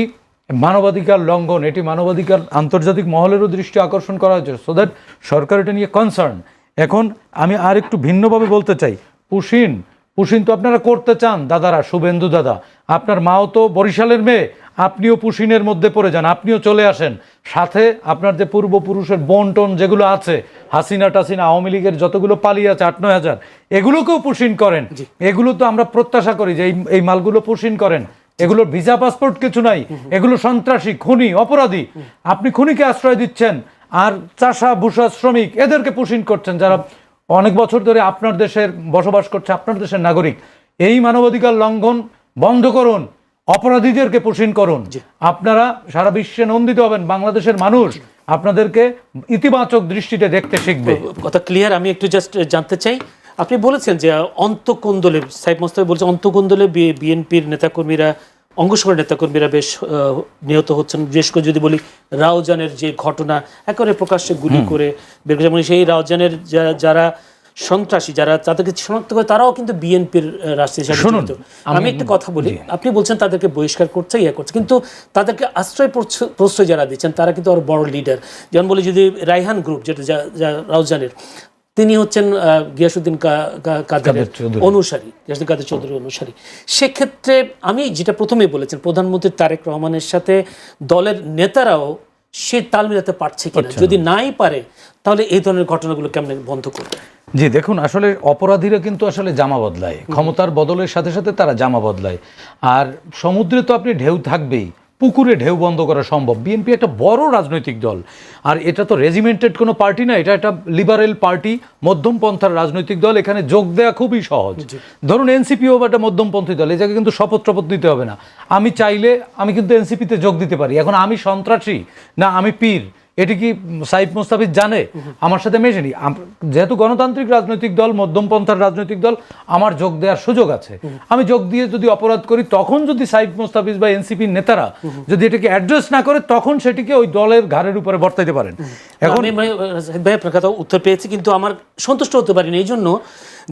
মানবাধিকার লঙ্ঘন, এটি মানবাধিকার আন্তর্জাতিক মহলেরও দৃষ্টি আকর্ষণ করা হয়েছে, সো দ্যাট সরকার এটা নিয়ে কনসার্ন। এখন আমি আর একটু ভিন্নভাবে বলতে চাই, পুশিন তো আপনারা করতে চান দাদারা, শুভেন্দু দাদা, আপনার মাও তো বরিশালের মেয়ে, আপনিও পুশিনের মধ্যে পড়ে যান, আপনিও চলে আসেন। সাথে আপনার যে পূর্বপুরুষের বন্টন যেগুলো আছে, হাসিনা টাসিনা আওয়ামী লীগের যতগুলো পালিয়ে আছে 8-9 হাজার, এগুলোকেও পুশিন করেন। এগুলো তো আমরা প্রত্যাশা করি যে এই মালগুলো পুশিন করেন। এগুলোর ভিসা পাসপোর্ট কিছু নাই, এগুলো সন্ত্রাসী, খুনি, অপরাধী। আপনি খুনিকে আশ্রয় দিচ্ছেন, আর চাষা ভূষা শ্রমিক এদেরকে পুশিন করছেন, যারা অনেক বছর ধরে আপনার দেশের বসবাস করছে, আপনার দেশের নাগরিক। এই মানবাধিকার লঙ্ঘন বন্ধ করুন, অপরাধীদেরকে পুশিন করুন। আপনারা সারা বিশ্বে নন্দিত হবেন, বাংলাদেশের মানুষ আপনাদেরকে ইতিবাচক দৃষ্টিতে দেখতে শিখবে। কথা ক্লিয়ার। আমি একটু জাস্ট জানতে চাই, আপনি বলেছেন যে অন্তঃকোন্দলে, সাইফ মোস্তফা বলছেন অন্তঃকোন্দলে বিএনপির নেতাকর্মীরা, অঙ্গসংগঠনের নেতাকর্মীরা বেশ নিহত হচ্ছেন। বিশেষ করে যদি বলি রাউজানের যে ঘটনা, একেবারে প্রকাশ্যে গুলি করে বের করে, যেমন সেই রাউজানের যারা সন্ত্রাসী, যারা তাদেরকে শনাক্ত করে, তারাও কিন্তু বিএনপির রাষ্ট্রীয় সাথে জড়িত। আমি একটা কথা বলি, আপনি বলছেন তাদেরকে বহিষ্কার করছে, করছে, কিন্তু তাদেরকে আশ্রয় প্রশ্রয় যারা দিচ্ছেন তারা কিন্তু আরো বড় লিডার। যেমন বলি যদি রায়হান গ্রুপ, যেটা রাউজানের, তিনি হচ্ছেন গিয়াসউদ্দিন কাদেরের অনুসারী, গিয়াসউদ্দিন কাদের চৌধুরীর অনুসারী। সেক্ষেত্রে আমি যেটা প্রথমেই বলেছেন, প্রধানমন্ত্রী তারেক রহমানের সাথে দলের নেতারাও সে তাল মিলাতে পারছে কিনা, যদি নাই পারে তাহলে এই ধরনের ঘটনাগুলো কেমন বন্ধ করবে? জি দেখুন, আসলে অপরাধীরা কিন্তু আসলে জামা বদলায়, ক্ষমতার বদলের সাথে সাথে তারা জামা বদলায়। আর সমুদ্রে তো আপনি ঢেউ থাকবেই, পুকুরে ঢেউ বন্ধ করা সম্ভব। বিএনপি একটা বড় রাজনৈতিক দল, আর এটা তো রেজিমেন্টেড কোনো পার্টি না, এটা একটা লিবারেল পার্টি, মধ্যমপন্থার রাজনৈতিক দল। এখানে যোগ দেওয়া খুবই সহজ। ধরুন এনসিপিও একটা মধ্যমপন্থী দল, এই জায়গায় কিন্তু শপথ দিতে হবে না। আমি চাইলে আমি কিন্তু এনসিপিতে যোগ দিতে পারি। এখন আমি সন্ত্রাসী না আমি পীর, এটি কি সাইফ মোস্তাফিজ জানে? আমার সাথে মেশেনি। যেহেতু গণতান্ত্রিক রাজনৈতিক দল, মধ্যমপন্থার রাজনৈতিক দল, আমার যোগ দেওয়ার সুযোগ আছে। আমি যোগ দিয়ে যদি অপরাধ করি, তখন যদি সাইফ মোস্তাফিজ বা এনসিপির নেতারা যদি এটাকে অ্যাড্রেস না করে, তখন সেটিকে ওই দলের ঘাড়ের উপরে বর্তাইতে পারেন। এখন ভাই আপনার কথা উত্তর পেয়েছি, কিন্তু আমার সন্তুষ্ট হতে পারিনি এই জন্য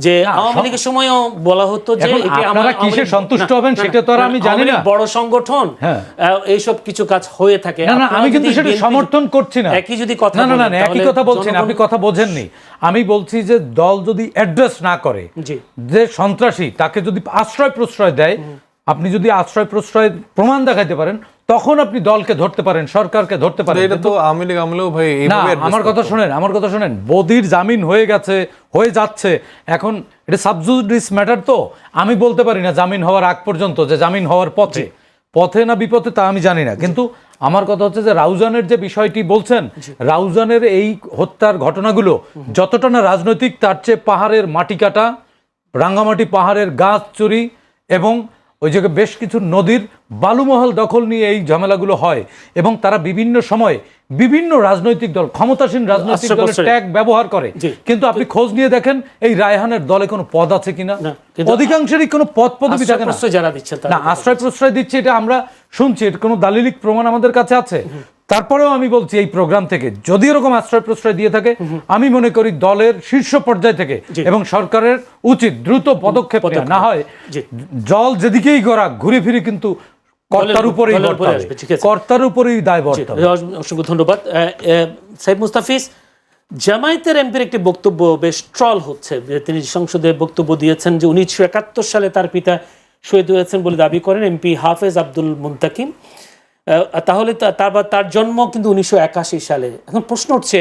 যে আওয়ামী লীগের সময়ও বলা হতো যে আপনারা কিসে সন্তুষ্ট হবেন সেটা তো আর আমি জানি না। বড় সংগঠন এইসব কিছু কাজ হয়ে থাকে। না না, আমি কিন্তু সেটা সমর্থন করছি না। একই যদি কথা, না না না, একই কথা বলছেন, আপনি কথা বোঝেননি। আমি বলছি যে দল যদি অ্যাড্রেস না করে, যে সন্ত্রাসী, তাকে যদি আশ্রয় প্রশ্রয় দেয়, আপনি যদি আশ্রয় প্রশ্রয় প্রমাণ দেখাইতে পারেন, তখন আপনি দলকে ধরতে পারেন, সরকারকে ধরতে পারেন। এটা তো আওয়ামী লীগ আমলেও ভাই এইভাবে আমার কথা শুনেন, বদির জামিন হয়ে গেছে, হয়ে যাচ্ছে, এখন এটা সাবজুডিস ম্যাটার। তো আমি বলতে পারি না জামিন হওয়ার আগ পর্যন্ত যে জামিন হওয়ার পথে না বিপথে তা আমি জানি না। কিন্তু আমার কথা হচ্ছে যে রাউজানের যে বিষয়টি বলছেন, রাউজানের এই হত্যার ঘটনাগুলো যতটা না রাজনৈতিক, তার চেয়ে পাহাড়ের মাটি কাটা, রাঙ্গামাটি পাহাড়ের গাছ চুরি এবং ওই জায়গায় বেশ কিছু নদীর বালুমহল দখল নিয়ে এই ঝামেলাগুলো হয়। এবং তারা বিভিন্ন সময় বিভিন্ন রাজনৈতিক দল, ক্ষমতাসীন রাজনৈতিক দলের ট্যাগ ব্যবহার করে। কিন্তু আপনি খোঁজ নিয়ে দেখেন এই রায়হানের দলে কোনো পদ আছে কিনা, অধিকাংশেরই কোনো পদ পদবি থাকে না। না, আশ্রয় প্রশ্রয় দিচ্ছে, এটা আমরা শুনছি, এর কোনো দালিলিক প্রমাণ আমাদের কাছে আছে। তারপরেও আমি বলছি, এই প্রোগ্রাম থেকে যদি এরকম আশ্রয় প্রশ্রয় দিয়ে থাকে, আমি মনে করি দলের শীর্ষ পর্যায় থেকে এবং সরকারের উচিত দ্রুত পদক্ষেপ নেওয়া। না হয় জল যেদিকেই গড়াক, ঘুরে ফিরে কিন্তু কর্তার উপরেই দায় বর্তাবে। অসংখ্য ধন্যবাদ। সাইফ মুস্তাফিজ, জামায়াতের এমপির একটি বক্তব্য বেশ ট্রল হচ্ছে। তিনি সংসদে বক্তব্য দিয়েছেন যে 1971 সালে তার পিতা শহীদ হয়েছেন বলে দাবি করেন এমপি হাফেজ আব্দুল মুন্তাকিম। তাহলে তার জন্ম কিন্তু 1981 সালে। এখন প্রশ্ন উঠছে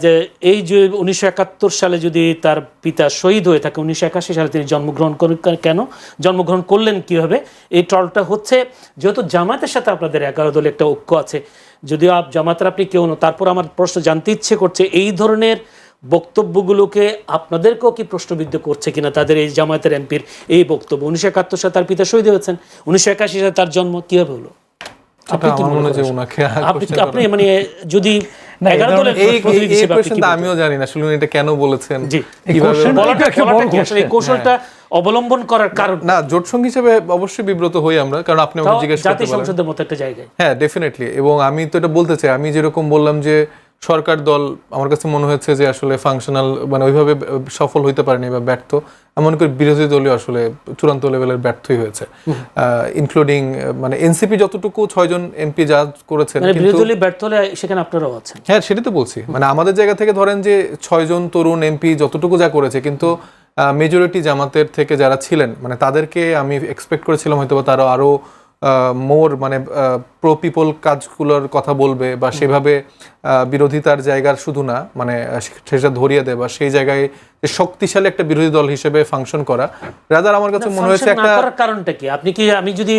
যে এই যে 1971 সালে যদি তার পিতা শহীদ হয়ে থাকে, 1981 সালে তিনি জন্মগ্রহণ করেন কেন, জন্মগ্রহণ করলেন কিভাবে? এই ট্রলটা হচ্ছে। যেহেতু জামায়াতের সাথে আপনাদের 11 দলে একটা ঐক্য আছে, যদিও জামায়াতের আপনি কেউ না, তারপর আমার প্রশ্ন জানতে ইচ্ছে করছে, এই ধরনের বক্তব্যগুলোকে আপনাদেরকেও কি প্রশ্নবিদ্ধ করছে কিনা? তাদের এই জামায়াতের এমপির এই বক্তব্য, 1971 সালে তার পিতা শহীদ হয়েছেন, 1981 সালে তার জন্ম, কিভাবে হলো? আপনি মানে যদি আমিও জানি না আসলে এটা কেন বলেছেন, এই কৌশলটা অবলম্বন করার কারণ না। জোট সঙ্গী হিসেবে অবশ্যই বিব্রত হই আমরা, কারণ আপনি আমাকে জিজ্ঞেস করতে পারেন। জাতীয় সংসদের মতো একটা জায়গায়, হ্যাঁ ডেফিনেটলি। এবং আমি তো এটা বলতে চাই, আমি যেরকম বললাম যে সরকার দল আমার কাছে মনে হয়েছে যে আসলে ফাংশনাল মানে ওইভাবে সফল হইতে পারেনি বা ব্যর্থ। এমন করে বিরোধী দলীয় আসলে চূড়ান্ত লেভেলের ব্যর্থই হয়েছে, ইনক্লুডিং মানে এনসিপি যতটুকু 6 জন এমপি যা করেছেন, বিরোধী দলীয় ব্যর্থ হলে সেখানে আপনারাও আছেন। হ্যাঁ সেটাই তো বলছি, মানে আমাদের জায়গা থেকে ধরেন যে 6 জন তরুণ এমপি যতটুকু যা করেছে, কিন্তু মেজরিটি জামাতের থেকে যারা ছিলেন মানে তাদেরকে আমি এক্সপেক্ট করেছিলাম হয়তো তারা আরো মোর মানে প্রো পিপল কাজগুলোর কথা বলবে বা সেভাবে বিরোধিতার জায়গার শুধু না মানে সেটা ধরিয়ে দেয় বা সেই জায়গায় যে শক্তিশালী একটা বিরোধী দল হিসেবে ফাংশন করা, রাদার আমার কাছে মনে হয়েছে একটা কারণটা কি আপনি কি আমি যদি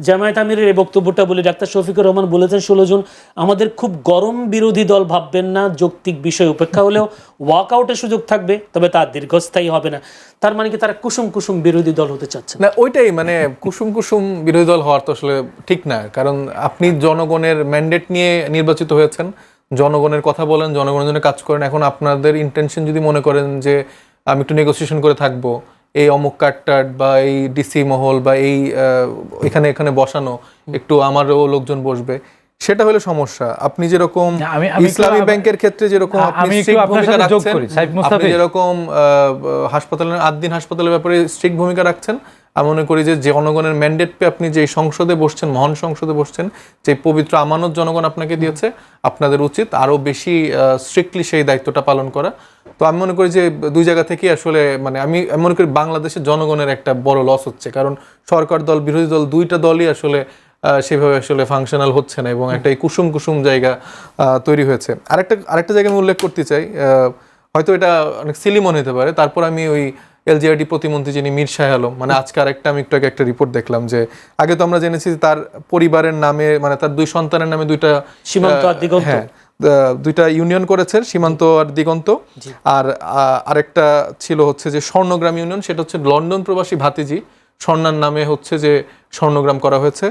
জামায়াত আমিরের এই বক্তব্যটা বলি, ডাক্তার শফিকুর রহমান বলেছেন 16 জন আমাদের খুব গরম বিরোধী দল ভাববেন না, যৌক্তিক বিষয় উপেক্ষা হলেও ওয়াকআউটের সুযোগ থাকবে, তবে তা দীর্ঘস্থায়ী হবে না। তার মানে কি তারা কুসুম কুসুম বিরোধী দল হতে চাচ্ছে না? ওইটাই মানে কুসুম কুসুম বিরোধী দল হওয়ার তো আসলে ঠিক না, কারণ আপনি জনগণের ম্যান্ডেট নিয়ে নির্বাচিত হয়েছেন, জনগণের কথা বলেন, জনগণের জন্য কাজ করেন। এখন আপনাদের ইন্টেনশন যদি মনে করেন যে আমি একটু নেগোসিয়েশন করে থাকবো, এই অমুক কাটটাট বা এই ডিসি মহল বা এই এখানে এখানে বসানো একটু আমারও লোকজন বসবে, সেটা হলো সমস্যা। আপনি যেরকম ইসলামী ব্যাংকের ক্ষেত্রে যেরকম আপনি স্ট্রিক্ট ভূমিকা রাখছেন, আপনি যেরকম হাসপাতালের আদ্দিন হাসপাতালের ব্যাপারে স্ট্রিক্ট ভূমিকা রাখছেন, আমি মনে করি যে জনগণের ম্যান্ডেট পেয়ে আপনি যে সংসদে বসছেন, মহান সংসদে বসছেন, যে পবিত্র আমানত জনগণ আপনাকে দিয়েছে, আপনাদের উচিত আরো বেশি স্ট্রিক্টলি সেই দায়িত্বটা পালন করা। তো আমি মনে করি যে দুই জায়গা থেকে আসলে মানে আমি মনে করি বাংলাদেশের জনগণের একটা বড় লস হচ্ছে, কারণ সরকার দল বিরোধী দল দুইটা দলই আসলে সেভাবে আসলে ফাংশনাল হচ্ছে না এবং একটা কুসুম কুসুম জায়গা তৈরি হয়েছে। আরেকটা জায়গায় আমি উল্লেখ করতে চাই, হয়তো এটা অনেক সিলি মনে হতে পারে, তারপর আমি ওই এলজিআরডি প্রতিমন্ত্রী যিনি মীর শাহ আলম, মানে আজকে আরেকটা আমি একটু আগে একটা রিপোর্ট দেখলাম যে আগে তো আমরা জেনেছি তার পরিবারের নামে মানে তার 2 সন্তানের নামে 2টা সীমান্ত আর দিগন্ত, হ্যাঁ 2টা ইউনিয়ন করেছে, সীমান্ত আর দিগন্ত। আর আরেকটা ছিল হচ্ছে যে স্বর্ণগ্রাম ইউনিয়ন, সেটা হচ্ছে লন্ডন প্রবাসী ভাতিজি স্বর্ণার নামে হচ্ছে যে স্বর্ণগ্রাম করা হয়েছে।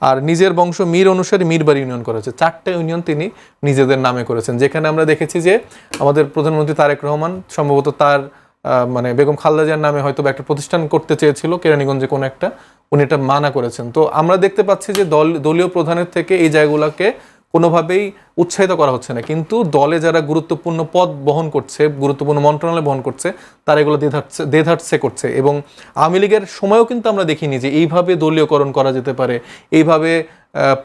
আর নিজের বংশ মীর অনুসারী মীরবাড়ি ইউনিয়ন করা হয়েছে। 4টা ইউনিয়ন তিনি নিজেদের নামে করেছেন, যেখানে আমরা দেখেছি যে আমাদের প্রধানমন্ত্রী তারেক রহমান সম্ভবত তার মানে বেগম খালেদা জিয়ার নামে হয়তো একটা প্রতিষ্ঠান করতে চেয়েছিল কেরানীগঞ্জে কোনো একটা, উনি এটা মানা করেছেন। তো আমরা দেখতে পাচ্ছি যে দলীয় প্রধানের থেকে এই জায়গাগুলোকে কোনোভাবেই উৎসাহিত করা হচ্ছে না, কিন্তু দলে যারা গুরুত্বপূর্ণ পদ বহন করছে, গুরুত্বপূর্ণ মন্ত্রণালয় বহন করছে, তারা এগুলো দেধাটসে করছে। এবং আওয়ামী লীগের সময়ও কিন্তু আমরা দেখিনি যে এইভাবে দলীয়করণ করা যেতে পারে, এইভাবে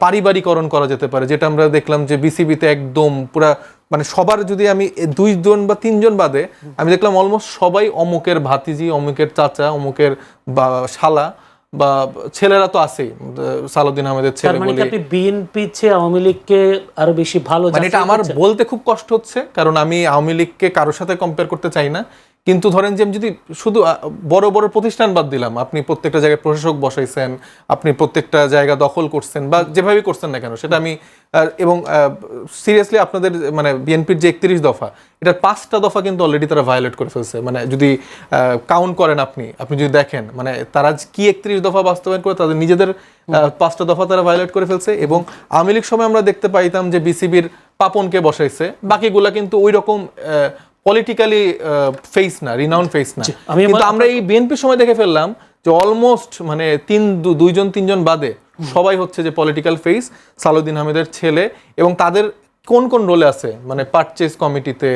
পারিবারিকরণ করা যেতে পারে, যেটা আমরা দেখলাম যে বিসিবিতে একদম পুরা মানে সবার যদি আমি 2 জন বা 3 জন বাদে আমি দেখলাম অলমোস্ট সবাই অমুকের ভাতিজি, অমুকের চাচা, অমুকের বা শালা বা ছেলেরা তো আছেই, সালাউদ্দিন আহমেদের ছেলে বলি। আপনি বিএনপি চেয়ে আওয়ামী লীগকে আরো বেশি ভালো, মানে এটা আমার বলতে খুব কষ্ট হচ্ছে, কারণ আমি আওয়ামী লীগকে কারোর সাথে কম্পেয়ার করতে চাই না, কিন্তু ধরেন যে আমি যদি শুধু বড় বড় প্রতিষ্ঠান বাদ দিলাম, আপনি প্রত্যেকটা জায়গায় প্রশাসক বসাইছেন, আপনি প্রত্যেকটা জায়গা দখল করছেন বা যেভাবে করছেন না কেন সেটা আমি এবং সিরিয়াসলি আপনাদের মানে বিএনপির যে 31 দফা, এটার 5টা দফা কিন্তু অলরেডি তারা ভায়োলেট করে ফেলছে। মানে যদি কাউন্ট করেন আপনি যদি দেখেন মানে তারা কি 31 দফা বাস্তবায়ন করে তাদের নিজেদের 5টা দফা তারা ভায়োলেট করে ফেলছে। এবং আওয়ামী লীগ সময় আমরা দেখতে পাইতাম যে বিসিবির পাপনকে বসাইছে, বাকিগুলা কিন্তু ওই রকম পলিটিক্যালি ফেস না, রিনাউন্ড ফেস না। কিন্তু আমরা এই বিএনপির সময় দেখে ফেললাম যে অলমোস্ট মানে 2 জন 3 জন বাদে সবাই হচ্ছে যে পলিটিক্যাল ফেস, সালাউদ্দিন আহমেদের ছেলে, এবং তাদের কোন কোন রোলে আছে মানে পারচেজ কমিটিতে,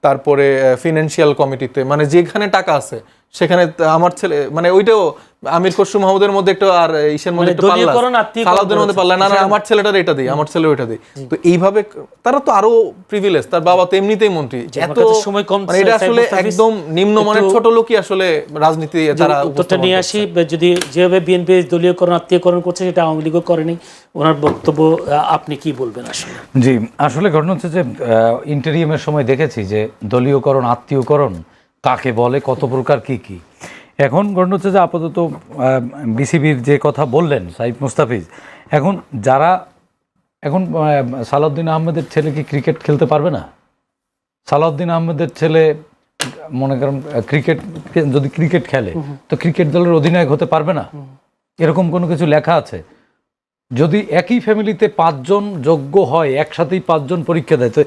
তারপরে ফিনান্সিয়াল কমিটিতে, মানে যেখানে টাকা আছে সেখানে আমার ছেলে মানে ওইটাও আমির খসরু মাহমুদের মধ্যে একটু আর ঈশান মধ্যে একটু পাল্লা, সালাউদ্দিনের মধ্যে পাল্লা, না আমার ছেলেটার এটা দিই, আমার ছেলে ওইটা দিই। তো এইভাবে তারা তো আরো প্রিভিলেজ, তার বাবা তো এমনিতেই মন্ত্রী, এত সময় কম, মানে এটা আসলে একদম নিম্নমানের ছোট লোকই আসলে রাজনীতি তারা উত্তরটা নিয়ে আসি। যদি যেভাবে বিএনপি দলীয়করণ আত্মীয়করণ করছে সেটা আওয়ামী লীগও করেনি, ওনার বক্তব্য আপনি কি বলবেন? আসলে জি, আসলে ঘটনা হচ্ছে যে ইন্টারিয়ামের সময় দেখেছি যে দলীয়করণ আত্মীয়করণ কাকে বলে, কত প্রকার কি কি। এখন ঘটনা হচ্ছে যে আপাতত বিসিবির যে কথা বললেন সাইফ মুস্তাফিজ, এখন যারা এখন সালাউদ্দিন আহমেদের ছেলে কি ক্রিকেট খেলতে পারবে না? সালাউদ্দিন আহমেদের ছেলে মনে করেন ক্রিকেট যদি ক্রিকেট খেলে তো ক্রিকেট দলের অধিনায়ক হতে পারবে না? এরকম কোনো কিছু লেখা আছে? যদি একই ফ্যামিলিতে 5 জন যোগ্য হয়, একসাথেই 5 জন পরীক্ষা দেয়, তো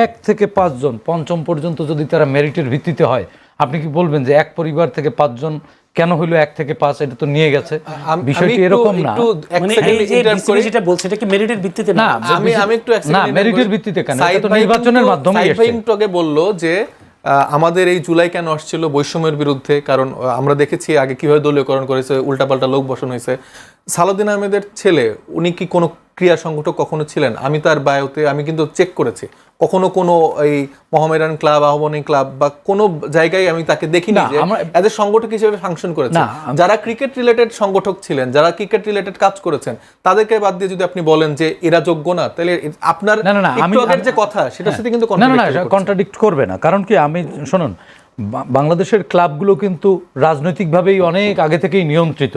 1 থেকে 5 জন 5ম পর্যন্ত যদি তারা মেরিটের ভিত্তিতে হয়, আপনি কি বলবেন যে এক পরিবার থেকে 5 জন কেন হইলো 1 থেকে 5 এটা তো নিয়ে গেছে, বিষয়টি আমি এরকম না। মানে এই যে BCB যেটা বলছে এটা কি মেরিটের ভিত্তিতে না, আমি একটু না মেরিটের ভিত্তিতে কেন, এটা তো নির্বাচনের মাধ্যমে এসেছে। বলল যে আমাদের এই জুলাই কেন আসছিল বৈষম্যের বিরুদ্ধে, কারণ আমরা দেখেছি আগে কিভাবে দলীয়করণ করেছে, উল্টাপাল্টা লোক বসানো হয়েছে। সালাউদ্দিন আহমেদের ছেলে উনি কি কোনো ক্রিয়া সংগঠক কখনো ছিলেন? আমি তার বায়োতে আমি কিন্তু চেক করেছি, কখনো কোনো এই মোহামেডান ক্লাব, আহ্বানী ক্লাব বা কোনো জায়গায় আমি তাকে দেখিনি যে এজ এ সংগঠক হিসেবে ফাংশন করেছে। যারা ক্রিকেট রিলেটেড সংগঠক ছিলেন, যারা ক্রিকেট রিলেটেড কাজ করেছেন, তাদেরকে বাদ দিয়ে যদি আপনি বলেন যে এরা যোগ্য না, তাহলে আপনার একটু আগের যে কথা সেটার সাথে কিন্তু কন্ট্রাডিক্ট করবে না। কারণ কি, আমি শুনুন, বাংলাদেশের ক্লাবগুলো কিন্তু রাজনৈতিকভাবেই অনেক আগে থেকেই নিয়ন্ত্রিত।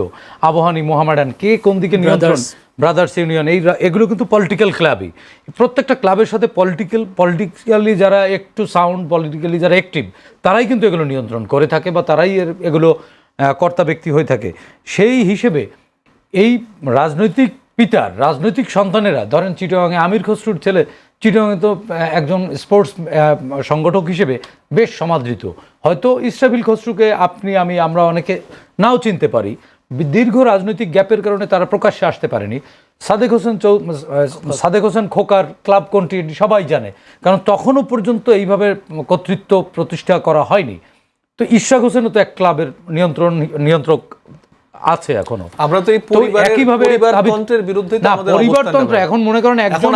আবাহনী, মোহামেডান, কে কোন দিকে নিয়ন্ত্রণ, ব্রাদার্স ইউনিয়ন, এগুলো কিন্তু পলিটিক্যাল ক্লাবই। প্রত্যেকটা ক্লাবের সাথে পলিটিক্যালি যারা একটু সাউন্ড, পলিটিক্যালি যারা অ্যাক্টিভ, তারাই কিন্তু এগুলো নিয়ন্ত্রণ করে থাকে বা তারাই এগুলো কর্তা ব্যক্তি হয়ে থাকে। সেই হিসেবে এই রাজনৈতিক পিতার রাজনৈতিক সন্তানেরা, ধরেন চিটাগাংয়ে আমির খসরুর ছেলে চিটাগাংয়ে তো একজন স্পোর্টস সংগঠক হিসেবে বেশ সমাদৃত। হয়তো ইসরাফিল খসরুকে আপনি, আমরা অনেকে নাও চিনতে পারি, দীর্ঘ রাজনৈতিক গ্যাপের কারণে তারা প্রকাশ্যে আসতে পারেনি। সাদেক হোসেন খোকার ক্লাব কন্টিনিউটি সবাই জানে, কারণ তখনও পর্যন্ত এইভাবে কর্তৃত্ব প্রতিষ্ঠা করা হয়নি। তো ইশরাক হোসেনও তো এক ক্লাবের নিয়ন্ত্রক আছে এখনো। আমরা তো এই পরিবারতন্ত্রের বিরুদ্ধে পরিবারতন্ত্র এখন মনে করেন এখন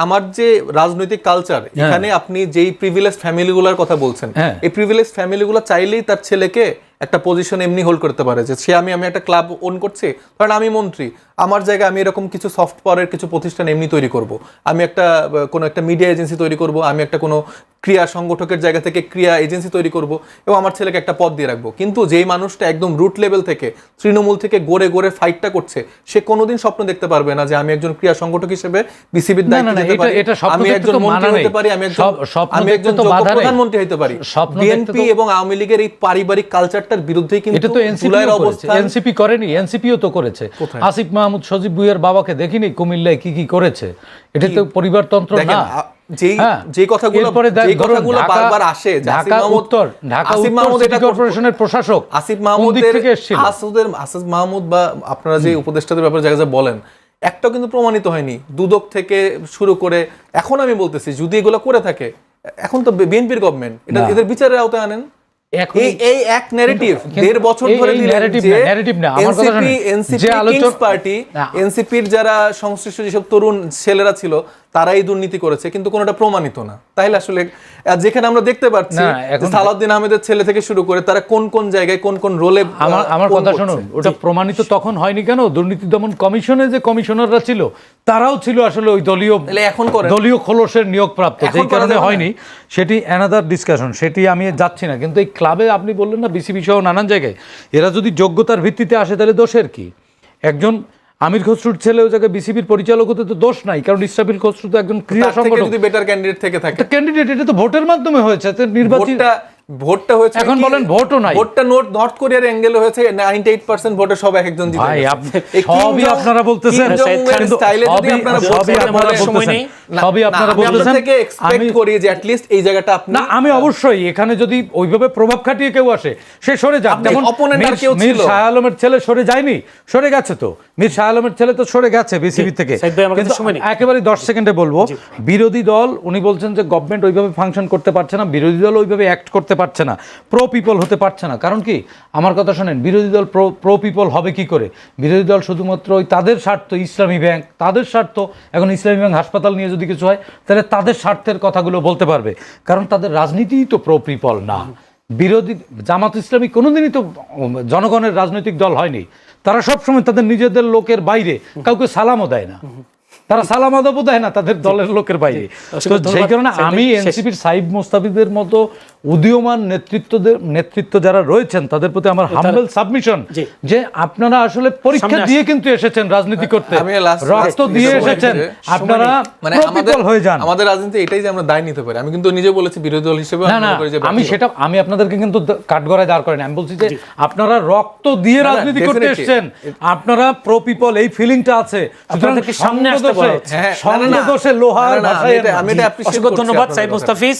আমার যে রাজনৈতিক কালচার, এখানে আপনি যেই প্রিভিলেজ ফ্যামিলিগুলোর কথা বলছেন, এই প্রিভিলেজ ফ্যামিলিগুলো চাইলেই তার ছেলেকে একটা পজিশন এমনি হোল্ড করতে পারে যে আমি একটা ক্লাব ওন করছি, কারণ আমি মন্ত্রী, আমার জায়গায় আমি এরকম কিছু সফট পাওয়ারের কিছু প্রতিষ্ঠান এমনি তৈরি করব, আমি কোনো একটা মিডিয়া এজেন্সি তৈরি করব, আমি একটা কোনো ক্রিয়া সংগঠকের জায়গা থেকে ক্রিয়া এজেন্সি তৈরি করব এবং আমার ছেলেকে একটা পদ দিয়ে রাখবো। কিন্তু যেই মানুষটা একদম রুট লেভেল থেকে, তৃণমূল থেকে গড়ে গড়ে ফাইটটা করছে, সে কোনোদিন স্বপ্ন দেখতে পারবে না যে আমি একজন ক্রিয়া সংগঠক হিসেবে বিসিবির দায়িত্ব নিতে পারি, আমি একজন মন্ত্রী হতে পারি, আমি একজন প্রধানমন্ত্রী হতে পারি। বিএনপি এবং আওয়ামী লীগের এই পারিবারিক কালচারটার বিরুদ্ধেই কিন্তু জুলাইয়ের অবস্থা। এনসিপি করেনি, এনসিপিও তো করেছে। আসিফ মাহমুদ সজীব ভুইয়ার বাবাকে দেখিনি কুমিল্লায় কি করেছে? এটা তো পরিবারতন্ত্র না। যে কথাগুলো বারবার আসে, ঢাকা উত্তর সিটি কর্পোরেশনের প্রশাসক আসিফ মাহমুদ বা আপনারা যে উপদেষ্টাদের ব্যাপারে জায়গা বলেন, একটাও কিন্তু প্রমাণিত হয়নি। দুদক থেকে শুরু করে এখন আমি বলতেছি, যদি এগুলো করে থাকে, এখন তো বিএনপির গভর্নমেন্ট, এটা এদের বিচারের আওতায় আনেন। এই এক ন্যারেটিভ 1.5 বছর ধরে এনসিপির যারা সংশ্লিষ্ট যেসব তরুণ ছেলেরা ছিল তারাই দুর্নীতি করেছে, কিন্তু কোনোটা প্রমাণিত না। তাইলে আসলে যেখানে আমরা দেখতে পাচ্ছি সালাউদ্দিন আহমেদের ছেলে থেকে শুরু করে তারা কোন কোন জায়গায় কোন কোন রোলে, আমার কথা শুনুন, ওটা প্রমাণিত তখন হয়নি কেন? দুর্নীতি দমন কমিশনে যে কমিশনাররা ছিল তারাও ছিল আসলে ওই দলীয় খোলসের নিয়োগপ্রাপ্ত, যেই কারণে হয়নি। সেটি অ্যানাদার ডিসকাশন, সেটি আমি যাচ্ছি না। কিন্তু এই ক্লাবে আপনি বললেন না, বিসিবি সহ নানান জায়গায় এরা যদি যোগ্যতার ভিত্তিতে আসে তাহলে দোষের কি? একজন আমির খসরুর ছেলে ওই জায়গায় বিসিবির পরিচালক হতে তো দোষ নাই, কারণ ইসরাফিল খসরু তো একজন ক্রীড়া সংগঠক। যদি বেটার ক্যান্ডিডেট থেকে থাকে, ক্যান্ডিডেট এটা তো ভোটের মাধ্যমে হয়েছে, নির্বাচিত ভোটটা হয়েছে। এখন বলেন ভোটও নাই, ভোটটা নর্থ কোরিয়ার অ্যাঙ্গেলে হয়েছে, 98% ভোটে সব একজন জিতে গেছে। সবই আপনারা বলতেছেন, কিন্তু সবই আপনারা বলতেছেন। থেকে এক্সপেক্ট করি যে অ্যাট লিস্ট এই জায়গাটা আপনি, না আমি অবশ্যই এখানে যদি ওইভাবে প্রভাব খাটিয়ে কেউ আসে সে সরে যাক। যেমন মীর শাহ আলমের ছেলে সরে যায়নি, সরে গেছে তো। মীর শাহ আলমের ছেলে তো সরে গেছে বিসিবি থেকে। একেবারে 10 সেকেন্ডে বলবো, বিরোধী দল উনি বলছেন যে গভর্নমেন্ট ওইভাবে ফাংশন করতে পারছে না, বিরোধী দল ওইভাবে অ্যাক্ট করতে পারছে না, প্রো পিপল হতে পারছে না। কারণ কি, আমার কথা শোনেন, বিরোধী দল প্রো পিপল হবে কি করে? বিরোধী দল শুধুমাত্র ওই তাদের স্বার্থ, ইসলামী ব্যাংক তাদের স্বার্থ, এখন ইসলামী ব্যাংক হাসপাতাল নিয়ে যদি কিছু হয় তাহলে তাদের স্বার্থের কথাগুলো বলতে পারবে, কারণ তাদের রাজনীতিই তো প্রো পিপল না। বিরোধী জামাত ইসলামী কোনোদিনই তো জনগণের রাজনৈতিক দল হয়নি। তারা সবসময় তাদের নিজেদের লোকের বাইরে কাউকে সালামও দেয় না, তারা সালাম আদবও দেয় না তাদের দলের লোকের বাইরে। তো সেই কারণে আমি এনসিপির সাইব মোস্তাফিজের মতো উদীয়মান নেতৃত্ব যারা রয়েছেন তাদের প্রতি আমার হাম্বল সাবমিশন যে আপনারা আসলে পরীক্ষা দিয়ে কিন্তু এসেছেন রাজনীতি করতে, রক্ত দিয়ে এসেছেন, আপনারা প্রতিপল হয়ে যান। আমাদের রাজনীতি এটাই যে আমরা দায় নিতে পারি। আমি কিন্তু নিজে বলেছি বিরোধী দল হিসেবে আমি আপনাদেরকে কিন্তু কাঠগড়ায় দাঁড় করেনি, আমি বলছি যে আপনারা রক্ত দিয়ে রাজনীতি করতে এসেছেন, আপনারা প্রো পিপল এই ফিলিংটা আছে, সামনে আসতে দোষে লোহার ভাষায়। ধন্যবাদ সাইব মুস্তাফিজ।